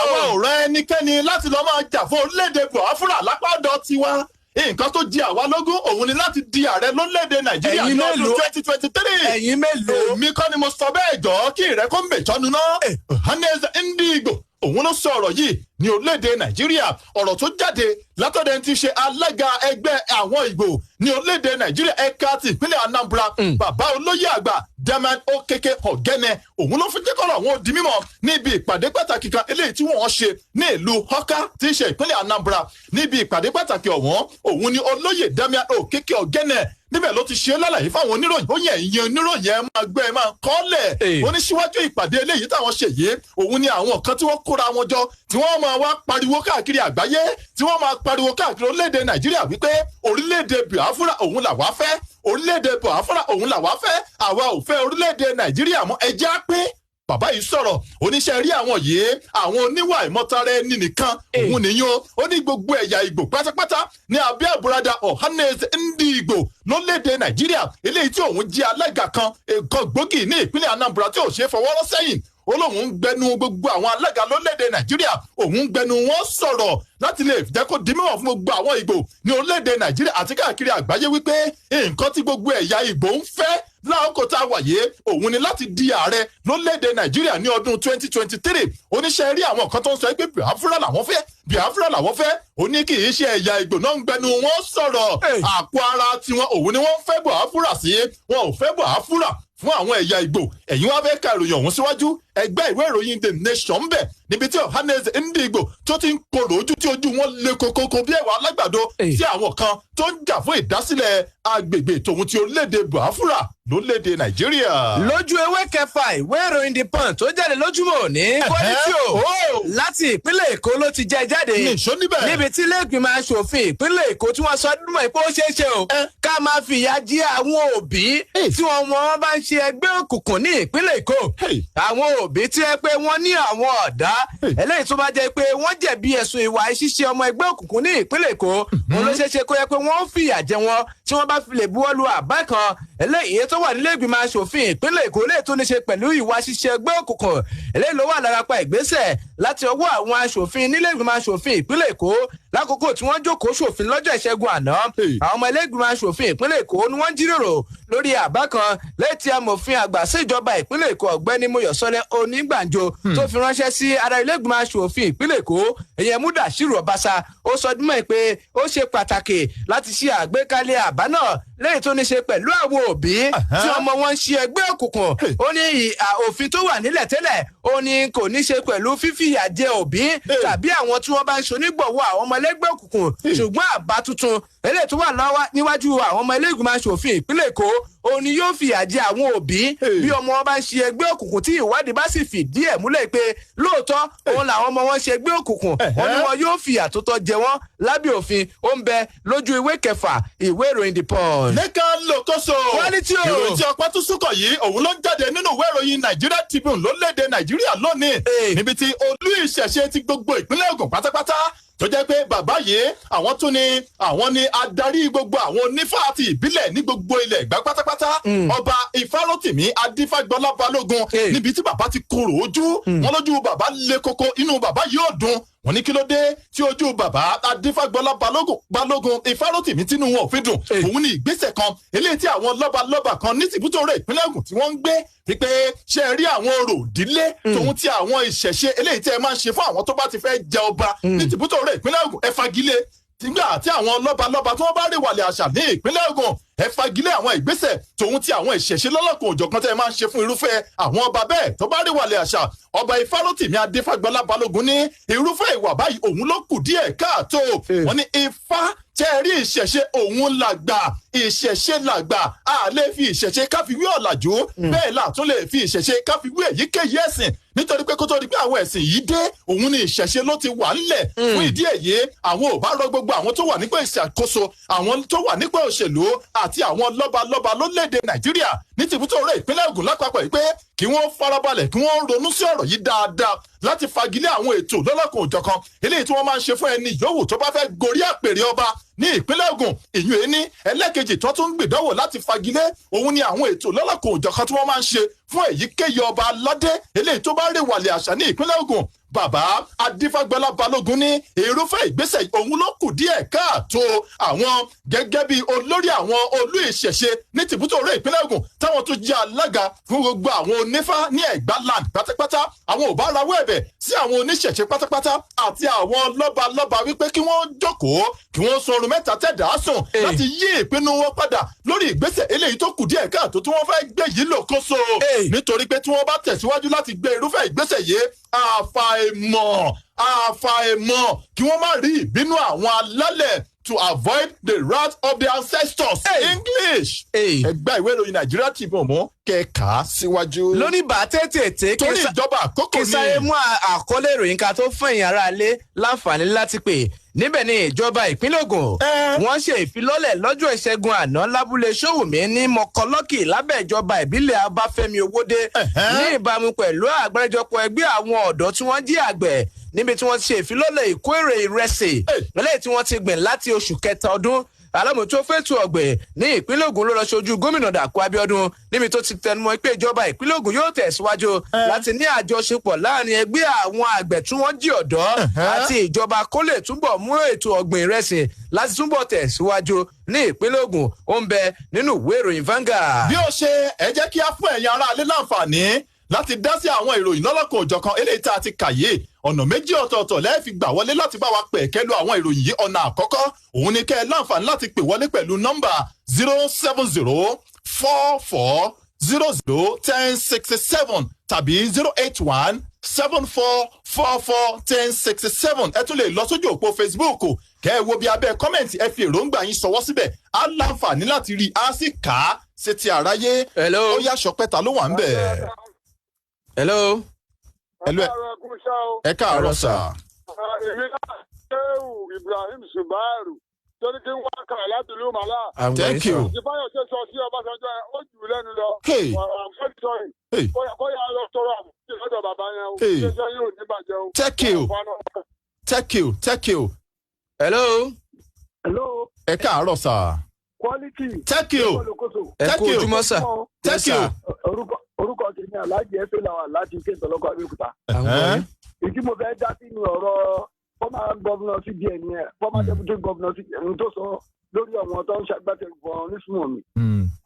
àwọn ò rán ẹnikẹ́ni láti lọ́ọ́ máa jà fún orílẹ̀-èdè Biafra lápá ọ̀dọ̀ tiwa nǹkan tó di àwa lógún òun ni láti di ààrẹ lórílẹ̀‐èdè Nàìjíríà ní ọdún 2023. ẹ̀yin mélòó. èmi kọ́ ni mo sọ bẹ́ẹ̀ jọ kí ìrẹ́kọ́ mẹ́jọ́nu náà Hannes Ndigbo òun ló sọ ọ̀rọ̀ yìí ní orílẹ̀‐èdè Nàìjíríà ọ̀rọ̀ tó jáde látọ̀dẹ̀ ti ṣe alága ẹgbẹ́ àwọn Ìgbò ní orílẹ̀‐èdè Nàìjíríà ẹ̀ka ti ìpínlẹ̀ Anambra bàbá olóyè àgbà Damian Okeke Ogene òun ló fi jẹ́ kọ́rọ̀ àwọn di mímọ̀ níbi ìpàdé pàtàkì kan eléyìí tí wọ́n ṣe ní ìlú Awka tí í ṣe ìpínlẹ̀ Anambra níbi ìpàdé pàtàkì ọ̀wọ́n òun ni olóyè Damian Okeke Ogene níbẹ̀ ló ti ṣe lálàyé fáwọn oníròyìn ó yẹ ìyẹn oníròyìn ẹ máa gbé ẹ máa kọ́lẹ̀ oníṣíwájú ìpàdé eléyìí táwọn ṣe yìí òun ni àwọn kan tí wọ́n kóra wọn jọ tí wọ́n máa wá pariwo káàkiri àgbáyé tí wọ́n máa pariwo káàkiri orílẹ̀-èdè Nàìjíríà wípé orílẹ̀-èdè Biafra òun làwa fẹ́ orílẹ̀-èdè Biafra òun làwa fẹ́ àwa ò fẹ́ orílẹ̀-èdè Nàìjíríà mọ́ ẹjẹ́ á pé bàbá yìí sọ̀rọ̀ oníṣẹ́ rí àwọn yìí àwọn oníwà ìmọ̀tara ẹni nìkan òun nìyẹn ó ní gbogbo ẹ̀yà Ìgbò pátápátá ní abẹ́ àbúradà Hannes Ndigbo lórílẹ̀‐èdè Nàìjíríà eléyìí tí òun jẹ́ alága kan èèkàn gbòógì ní ìpínlẹ̀ Anambra tí ò ṣe fọwọ́rọ́ sẹ́yìn olóhùn ń gbẹnu gbogbo àwọn alága lórílẹ̀‐èdè Nàìjíríà òun ń gbẹnu wọn sọ̀rọ̀ láti lè jẹ́ kó di mímọ̀ fún gbogbo àwọn Ìgbò ní orílẹ̀‐èdè Nàìjíríà àti káàkiri àgbáyé wípé nǹkan tí gbogbo ẹ̀yà Ìgbò ń fẹ́ láàkó tá a wàyé òun ni láti di ààrẹ lórílẹ̀‐èdè Nàìjíríà ní ọdún 2023 oníṣẹ́ rí àwọn kan tó ń sọ pé Biafra làwọn fẹ́ ó ní kì í ṣe ẹ̀yà Ìgbò náà ń gbẹnu wọn sọ̀rọ̀ àpò ara tiwọn òun ni wọ́n fẹ́ Biafra sí wọn ò fẹ́ Biafra fún àwọn ẹ̀yà Ìgbò ẹ̀yin wá fẹ́ ka ìròyìn ọ̀hún síwájú ẹgbẹ́ ìwé ìròyìn The Nation ń bẹ̀ níbi tí Ohanaeze Ndigbo tó ti ń korò ojú tí ojú wọn le kokoko bí ẹ̀wà alágbàdo sí àwọn kan tó ń jà fún ìdásílẹ̀ agbègbè tòun ti orílẹ̀-èdè Biafra lórílẹ̀-èdè Nàìjíríà. lójú ewé kẹfà ìwé ìròyìn The Punch tó jáde lójúmọ́ ní kọ́lítìò láti ìpínlẹ̀ Èkó ló ti jẹ jáde níbi tí ilé-ìgbìmọ̀ aṣòfin ìpínlẹ̀ Èkó tí wọ́n sọ ọdún mọ́ ìpó ṣeéṣe o ká máa fìyà jẹ àwọn òbí tí wọn bá ń ṣe ẹgbẹ́ òkùnkùn ní ìpínlẹ̀ Èkó àwọn òbí tí ẹ pé wọ́n ní àwọn ọ̀dá eléyìí tó bá jẹ́ pé wọ́n jẹ̀bi ẹ̀sùn ìwà ṣíṣe ọmọ ẹgbẹ́ òkùnkùn ní ìpínlẹ̀ Èkó wọn ló ṣeéṣe kó yẹ pé wọ́n fìyà jẹ wọn tí wọ́n bá fi lè buwọ́lu àbá kan eléyìí tó wà nílé ìgbìmọ̀ aṣòfin ìpínlẹ̀ Èkó lè tó ní ṣe pẹ̀lú ìwà ṣíṣe ẹgbẹ́ òkùnkùn eléyìí ló wà lára pa ìgbésẹ̀ láti ọwọ́ àwọn aṣòfin nílé ìgbìmọ̀ aṣòfin ìpínlẹ̀ Èkó lákòókò tí wọ́n jókòó ṣòfin lọ́jọ́ ìṣẹ́gun àná àwọn ọmọ ilé ìgbìmọ̀ aṣòfin ìpínlẹ̀ Èkó ni wọ́n jíròrò lórí àbá kan létí amòfin àgbà sí ìjọba ìpínlẹ̀ Èkó ọ̀gbẹ́ni Mọ́yọ̀sọ́lẹ̀ Onígbànjo tó fi ránṣẹ́ sí ara ilé ìgbìmọ̀ aṣòfin ìpínlẹ̀ Èkó ìyẹn Mudashiru Ọbaṣá ó sọ dímọ̀ pé ó ṣe pàtàkì láti ṣe àgbékalẹ̀ àbá náà lẹ́yìn tó ní ṣe pẹ̀lú àwọn òbí tí ọmọ wọn ń ṣe ẹgbẹ́ òkùnkùn ó ní òfin tó wà nílẹ̀ tẹ́lẹ̀ ó ní kò ní ṣe pẹ̀lú fífìyà jẹ òbí tàbí àwọn tí wọ́n bá ń ṣonígbọ̀wọ́ àwọn ọmọ ẹlẹ́gbẹ́ òkùnkùn ṣùgbọ́n àbá tuntun eléyìí tó wà níwájú àwọn ọmọ ilé ìgbìmọ̀ aṣòfin ìpínlẹ̀ Èkó òun ni yóò fìyà jẹ àwọn òbí bí ọmọ wọn bá ń ṣe ẹgbẹ́ òkùnkùn tí ìwádìí bá sì fìdí ẹ̀ múlẹ̀ pé lóòótọ́ òun làwọn ọmọ wọn ṣe ẹgbẹ́ òkùnkùn wọn ni wọn yóò fìyà tó tọ́ jẹ wọ́n lábẹ́ òfin ó ń bẹ lójú ìwé kẹfà ìwé ìròyìn The Punch. nìkan lòkóso ìròyìn tí ọpẹ́ tún súnkọ̀ yìí òun ló ń jáde nínú ìwé ìròyìn Nigeria Tribune lórílẹ̀‐èdè Nàìjíríà lónìí níbi tí olú ìṣẹ̀ṣe ti gbogbo ìpínlẹ̀ Ògùn pátápátá tó jẹ́ pé bàbá yìí àwọn ni adarí gbogbo àwọn onífá àti ìbílẹ̀ ní gbogbo ilẹ̀ Ẹ̀gbá pátápátá ọba Ifárótìmí Adífágbọ́lá Balógun níbi tí bàbá ti korò ojú wọn lójú bàbá le koko inú bàbá yóò dùn wọ́n ní kí ló dé tí ojú bàbá Adífágbọ́lá Balógun Ifárótìmí tínú wọn ò fi dùn òun ní ìgbésẹ̀ kan eléyìí tí àwọn lọ́balọ́ba kan ní tìbútòrò ìpínlẹ̀ Ògùn tí wọ́n ń gbé wípé ṣe rí àwọn orò ìdílé tòun ti àwọn ìṣẹ̀ṣe eléyìí tí ẹ máa ń ṣe fún àwọn tó bá ti fẹ́ jẹ ọba ní tìbútòrò ìpínlẹ̀ Ògùn ẹ fagilé nígbà tí àwọn lọ́balọ́ba tó bá rí wàlẹ̀ àṣà ní ìpínlẹ̀ Ògùn ẹ fagilé àwọn ìgbésẹ̀ tòun ti àwọn ìṣẹ̀ṣe lọ́lọ́kan òjọ̀kan tẹ́ ẹ máa ń ṣe fún irúfẹ́ àwọn ọba bẹ́ẹ̀ tó bá rí wàlẹ̀ àṣà ọba Ifárótìmí Adífágbọ́lá Balógun ní irúfẹ́ ìwà báyìí òun ló kù díẹ̀ káàtó wọ́n ní Ifá tẹ́ rí ìṣẹ̀ṣe òun làgbà ìṣẹ̀ṣe làgbà a lè fi ìṣẹ̀ṣe káfíwé ọ̀làjú bẹ́ẹ̀ là tún lè fi ìṣẹ̀ṣe káfíwé èyíkéyìí ẹ̀sìn nítorí pé kó tó di pé àwọn ẹ̀sìn yìí dé òun ni ìṣẹ̀ṣe ló ti wà ńlẹ̀ fún ìdí èyí àwọn ò bá rọ gbogbo àwọn tó wà nípò ìṣàkóso àwọn tó wà nípò òṣèlú àti àwọn lọ́balọ́ba lórílẹ̀‐èdè Nàìjíríà ní tìbútòrò ìpínlẹ̀ Ògùn lápapọ̀ yìí pé kí wọ́n farabalẹ̀ kí wọ́n ronú sí ọ̀rọ̀ yìí dáadáa láti fagilé àwọn ètò lọ́lọ́kan òjọ̀kan eléyìí tí wọ́n máa ń ṣe fún ẹni yòówù tó bá fẹ́ gorí àpèrè ọba ní ìpínlẹ̀ Ògùn ìyún ẹni ẹlẹ́kejì tó tún gbìdánwò láti fagilé òun ni àwọn ètò lọ́lọ́kan òjọ̀kan tí wọ́n máa ń ṣe fún èyíkéyìí ọba aládé eléyìí tó bá rè wàlẹ̀ àṣà ní ìpínlẹ̀ Ògùn bàbá Adífágbọ́lá Balógun ní irúfẹ́ ìgbésẹ̀ òun ló kù díẹ̀ káàtó àwọn gẹ́gẹ́ bí olórí àwọn olú ìṣẹ̀ṣe ní tìbútòrò ìpínlẹ̀ Ògùn táwọn tó jẹ́ alága fún gbogbo àwọn onífá ní Ẹ̀gbá land pátápátá àwọn ò bá rawọ́ ẹ̀bẹ̀ sí àwọn oníṣẹ̀ṣe pátápátá àti àwọn lọ́balọ́ba wípé kí wọ́n jókòó kí wọ́n sọ̀rọ̀ mẹ́ta tẹ̀dá sùn láti yí ìpinnu wọn padà lórí ìgbésẹ̀ eléyìí tó kù díẹ̀ káàtó tí wọ́n fẹ́ gbé yìí lòkóso nítorí pé tí wọ́n bá tẹ̀síwájú láti gbé irúfẹ́ ìgbésẹ̀ yìí àfàìmọ̀ kí wọ́n má rí ìbínú àwọn alálẹ̀ to avoid the wrath of the ancestors. English. ẹgbẹ́ ìwé ìròyìn Nigeria Tribune mọ́ kẹ́ka síwájú. lónìí bá tètè torí ìjọba àkókò ni. kí sáré mú àkọlé ìròyìn ká tó fún ẹ̀yin ará ilé láǹfààní láti pè níbẹ̀ ni ìjọba ìpínlẹ̀ Ògùn wọ́n ṣe ìfilọ́lẹ̀ lọ́jọ́ ìṣẹ́gun àná lábúlé Ṣòwòmí ní Mọ̀kọ́lọ́kì lábẹ́ ìjọba ìbílẹ̀ Ọbáfẹ́mi Owódé ní ìbámu pẹ̀lú àgbáríjọpọ̀ ẹgbẹ́ àwọn ọ̀dọ́ tí wọ́n jí àgbẹ̀ níbi tí wọ́n ti ṣe ìfilọ́lẹ̀ ìkórè ìrẹsì lẹ́yìn tí wọ́n ti gbìn láti oṣù kẹta ọdún alámòótó fẹ́tù ọ̀gbìn ní ìpínlẹ̀ Ògùn ló lọ ṣojú gómìnà Dàpọ̀ Abíọ́dún níbi tó ti tẹnumọ́ pé ìjọba ìpínlẹ̀ Ògùn yóò tẹ̀síwájú láti ní àjọṣepọ̀ láàrin ẹgbẹ́ àwọn àgbẹ̀ tí wọ́n jí ọ̀dọ́ àti ìjọba kó lè túbọ̀ mú ètò ọ̀gbìn ìrẹsì láti túbọ̀ tẹ̀síwájú ní ìpínlẹ̀ Ògùn ó ń bẹ nínú ìwé ìròyìn Vanguard. bí ó ṣe ẹ jẹ́ kí á fún ẹ̀yin aráalé láǹfààní láti dá sí àwọn ìròyìn lọ́lọ́kan òjọ̀kan eléyìí tá a ti kàyé ọ̀nà méjì ọ̀tọ̀ọ̀tọ̀ lẹ́ẹ̀fi gbà wọlé láti bá wa pẹ̀ kẹ́lu àwọn ìròyìn yìí ọ̀nà àkọ́kọ́ òun ni kẹ́ ẹ láǹfààní láti pè wọlé pẹ̀lú nọ́mbà 07044 001067 tàbí 08174441067. ẹ tún lè lọ sójú òpó Facebook kẹ́ ẹ wo bí abẹ́ kọ́mẹ̀ntì ẹ fi èròǹgbà yín ṣọwọ́ síbẹ̀ á láǹfààní láti rí i á sì kà á sétí àráyé. ó yá Ṣọpẹ́ta ló wà ń bẹ̀. hello. ẹ káàárọ̀ sà. èmi náà ṣéwù Ibrahim Subaru torí kí wọ́n kà láti ìlú Màlá. Thank you. ìfáyọ̀ ṣe sọ sí Ọbásanjọ́ ó jù ú lẹ́nu lọ. kó yà lọ tọrọ àbúrò lọ́dọ̀ bàbá yẹn o. ṣé yóò ní bàjẹ́ o. Thank you. hello. ẹ káàárọ̀ sà. quality. Thank you. ẹ kú ojúmọ́ sà. Thank you. orúkọ tèmi Aláàjì ẹ̀fẹ́ làwà láti ike ìtọ́lọ́kọ̀ Abẹ́òkúta. ìdí mo fẹ́ dá sí ni ọ̀rọ̀ former governor CBN yẹn former deputy governor CBN tó sọ lórí àwọn tó ń ṣàgbàtẹ̀rù fún ọ nísùnmọ̀ mi.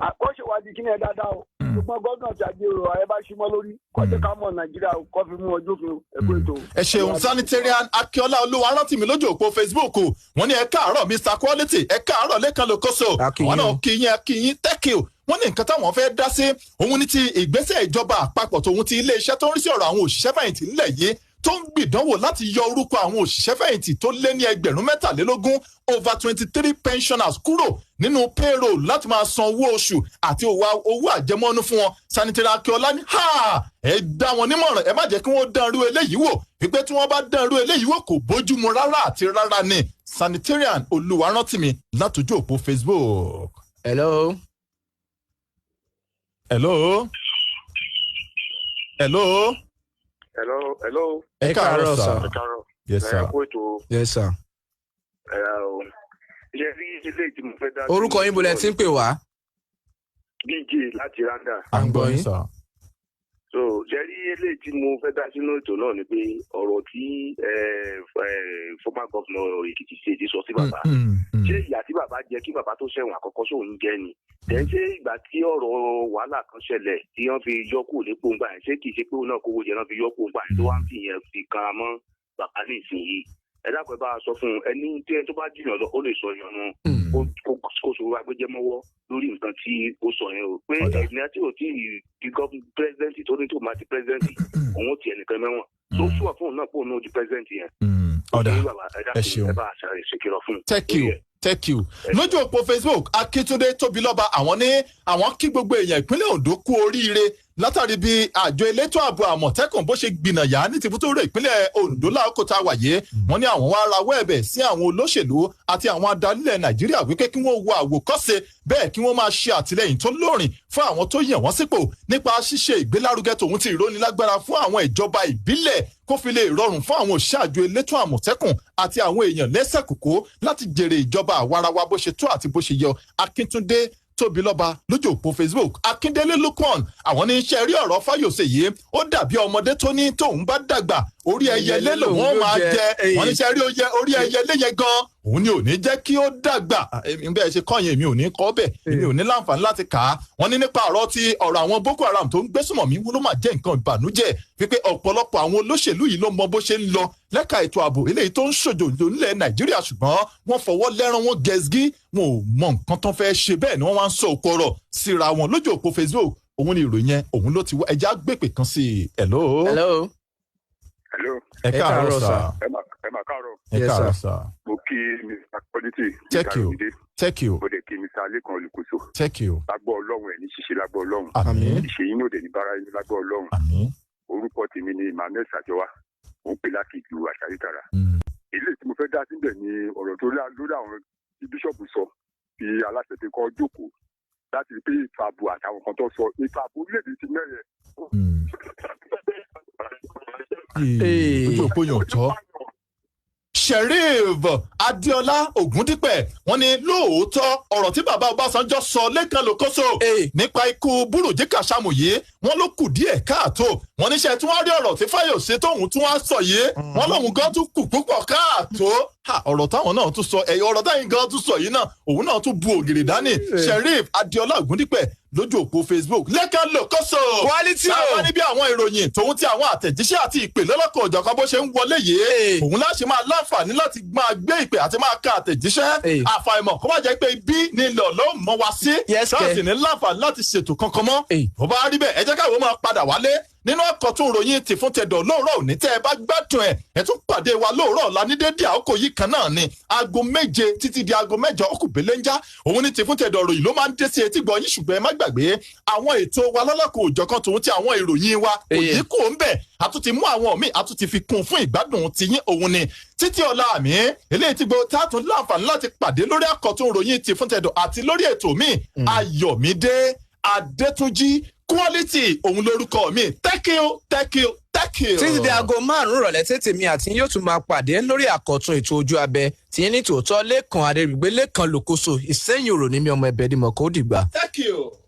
àkọ́ṣèwádìí kí ni ẹ dáadáa o. ṣùgbọ́n gómìnà ti àjẹrò ayé bá ṣímọ́ lórí kọ́jẹ́ ká mọ̀ Nàìjíríà kọ́ fi mú ọjọ́ fún ẹgbẹ́ ètò. ẹ ṣeun Sanitarian Akíọ́lá Olúwarántìmí lójú òpó Facebook wọ́n ní ẹ káàárọ̀ Mr Quality ẹ káàárọ̀ Lékan Lókòso àwọn náà kí yín thank you. wọ́n ní nǹkan táwọn fẹ́ dá sí òun ní ti ìgbésẹ̀ ìjọba àpapọ̀ tòun ti iléeṣẹ́ tó ń rí sí ọ̀rọ̀ àwọn òṣìṣẹ́ fẹ̀yìntì nílẹ̀ yìí tó ń gbìdánwò láti yọ orúkọ àwọn òṣìṣẹ́ fẹ̀yìntì tó lé ní 23,000 over 23 pensioners kúrò nínú payroll láti máa san owó oṣù àti owó àjẹmọ́nú fún wọn. Sanitarian Akíọ́lá ní ẹ dá wọn nímọ̀ràn ẹ má jẹ́ kí wọ́n dán irú eléyìí wò wípé tí wọ́n bá dán irú eléyìí wò kò bójúmu rárá àti rárá ni. Sanitarian Olúwarántìmí látòjú òpó Facebook. hello. ẹ káàárọ̀ sà. Yes sir. Yes sir. ṣe rí ilé tí mo fẹ́ dá. orúkọ yín bolẹ̀ tí ń pè wá. BJ láti Randa. à ń gbọ́ yín sà. so ṣe rí ilé tí mo fẹ́ dá sínú ètò náà ni pé ọ̀rọ̀ tí former governor Èkìtì State sọ sí bàbá ṣé ìyà tí bàbá jẹ kí bàbá tó ṣẹ̀wọ̀n àkọ́kọ́ sóun jẹ́ ni tẹ̀ ṣé ìgbà tí ọ̀rọ̀ wàhálà kan ṣẹlẹ̀ tí wọ́n fi yọ kúrò ní pòǹgbà yẹn ṣé kì í ṣe pé òun náà kówó jẹ náà fi yọ pòǹgbà yẹn tó wá ń fi yẹn fi kan mọ́ bàbá ní ìsinyìí ẹ dákun ẹ bá a sọ fún un ẹni tí ẹ tó bá jìyàn lọ ó lè sọ yàn wọn kó sọ wá gbẹjẹ mọ́wọ́ lórí nǹkan tí ó sọ yẹn o pé ẹni tí ò tí di pírẹsidẹ́ǹtì tó ní tó máa di pírẹsidẹ́ǹtì òun ó ti ẹnìkan mẹ́wọ̀n tó fún àfọ̀n náà pò náà di pírẹsidẹ́ǹtì yẹn. ọ̀dà ẹ ṣeun thank you. lójú òpó Facebook Akíntúndé Tóbilọ́ba àwọn kí gbogbo èèyàn ìpínlẹ̀ Ondo kú oríire látàrí bí àjọ elétò ààbò Àmọ̀tẹ́kùn bó ṣe gbìnàyà ní tìbútòrò ìpínlẹ̀ Ondo láàkó tá a wàyé wọ́n ní àwọn wá rawọ́ ẹ̀bẹ̀ sí àwọn olóṣèlú àti àwọn adarílẹ̀ Nàìjíríà wípé kí wọ́n wo àwòkọ́ṣe bẹ́ẹ̀ kí wọ́n máa ṣe àtìlẹ́yìn tó lóòrìn fún àwọn tó yàn wọ́n sípò nípa ṣíṣe ìgbélárugẹ tòun ti ìrónilágbára fún àwọn ìjọba ìbílẹ̀ kó fi lè rọrùn fún àwọn òṣìṣẹ́ àjọ elétò Àmọ̀tẹ́kùn àti àwọn èèyàn lẹ́sẹ̀ kòkó láti jèrè ìjọba àwarawa bó ṣe tó àti bó ṣe yọ. Akíntúndé Tóbilọ́ba lójú òpó Facebook Akíndélé Lukman àwọn ní iṣẹ́ rí ọ̀rọ̀ Fáyọ̀sé yìí ó dàbí ọmọdé tó ní tóun bá dàgbà orí ẹyẹlé lòun máa jẹ wọ́n ní iṣẹ́ rí orí ẹyẹlé yẹn gan òun ni ò ní jẹ́ kí ó dàgbà bẹ́ẹ̀ ṣe kọ́ yẹn èmi ò ní kọ́ bẹ́ẹ̀ èmi ò ní láǹfààní láti kà á wọ́n ní nípa ọ̀rọ̀ àwọn Boko Haram tó ń gbésùmọ̀mí ló máa jẹ́ nǹkan ìbànújẹ́ wípé ọ̀pọ̀lọpọ̀ àwọn olóṣèlú yìí ló mọ bó ṣe ń lọ lẹ́ka ètò ààbò eléyìí tó ń ṣòjòjò nílẹ̀ Nàìjíríà ṣùgbọ́n wọ́n fọwọ́ lẹ́rán wọn gẹ̀ẹ́sì wọn ò mọ nǹkan tán fẹ́ ṣe bẹ́ẹ̀ ni wọ́n wá ń sọ òkú ọ̀rọ̀ síra wọn lójú òpó Facebook òun ni ìròyìn yẹn òun ló ti wá ẹja gbèpè kan sí i. hello. ẹ káàárọ̀ sà. ẹ máa káàárọ̀. ẹ káàárọ̀ sà. mo kí Mr. Quality. thank you. mo dẹ̀ kí Mr. Lékan Olùkóso. thank you. lágbó Ọlọ́run ẹ̀ ní ṣíṣe lágbó Ọlọ́run. àmín. ìṣèyí ní òde ní bára ẹni lágbó Ọlọ́run. àmín. orúkọ tèmi ni Emmanuel Sàjọwá mo ń pè láti ìlú Àṣàríkàrà. ilé tí mo fẹ́ dá síbẹ̀ ni ọ̀rọ̀ tó lórí àwọn tí bíṣọ̀bù sọ fi aláṣẹ kọ́ jókòó láti rí pé ètò ààbò àtàwọn kan tó sọ ètò ààbò orílẹ̀-èdè ti mẹ́rẹ̀. ojú òpó yàn tọ́. Sheriff Adéọlá Ògúndípẹ̀ wọ́n ní lóòótọ́ ọ̀rọ̀ tí bàbá Ọbásanjọ́ sọ Lékan Lókòso nípa ikú Búrújí Kàṣámù yìí wọ́n ló kù díẹ̀ káàtó wọ́n níṣẹ́ tí wọ́n rí ọ̀rọ̀ tí Fáyọ̀ṣe tóun tún wá sọ yìí wọ́n lóun gan tún kù púpọ̀ káàtó ọ̀rọ̀ táwọn náà tún sọ ọ̀rọ̀ táyìn gan tún sọ yìí náà òun náà tún bu ògiri dání Sheriff Adéọlá Ògúndípẹ̀ lójú òpó Facebook lẹ́kàn lòkóso quality o láwọn níbi àwọn ìròyìn tòun ti àwọn àtẹ̀jíṣẹ́ àti ìpè lọ́lọ́kọ̀ ọ̀jọ̀kan bó ṣe ń wọlé yìí òun láṣẹ máa láǹfààní láti máa gbé ìpè àti máa ka àtẹ̀jíṣẹ́ àfàìmọ̀ kó má jẹ́ pé ibi ni ilẹ̀ ọ̀lọ́ mọ́ wa sí láti ní láǹfààní láti ṣètò kankan mọ́ bó bá rí bẹ́ẹ̀ ẹ jẹ́ káwọn máa padà wálé nínú àkọ́tún ìròyìn ti fún tẹ̀dọ̀ lóòrọ̀ òní tẹ́ ẹ bá gbádùn ẹ̀ tún pàdé wa lóòrọ̀ ọ̀la ní dédé àkókò yìí kan náà ni aago 7 títí di aago 8 ọkùn belenja òun ní ti fún tẹ̀dọ̀ ròyìn ló máa ń dé sí etí gbọ́ yín ṣùgbọ́n ẹ má gbàgbé àwọn ètò wa lọ́lọ́kọ̀ òjọ̀kan tòun ti àwọn ìròyìn wa òyìn kò ń bẹ̀ àtúntì mú àwọn míì àtúntì fi kún fún ìgbádùn tiyín òun ni títí ọ̀la àmì eléyìí tí gbọ́ tààtún láǹfààní láti pàdé lórí àkọ́tún ìròyìn ti fún tẹ̀dọ̀ àti lórí ètò míì Ayọ̀mídé Adétúnjí quality òun lórúkọ mi thank you. títí di aago 5 rọ̀lẹ́ tètè mi àti yóò tún máa pàdé lórí àkọ́tún ètò ojú abẹ tí ní tòótọ́ Lẹ́kan Adéríbigbé Lẹ́kan Lòkóso Ìsẹ́yìn Òrò ní mi ọmọ ẹ̀bẹ̀ ni mọ̀ kó dìgbà. Thank you.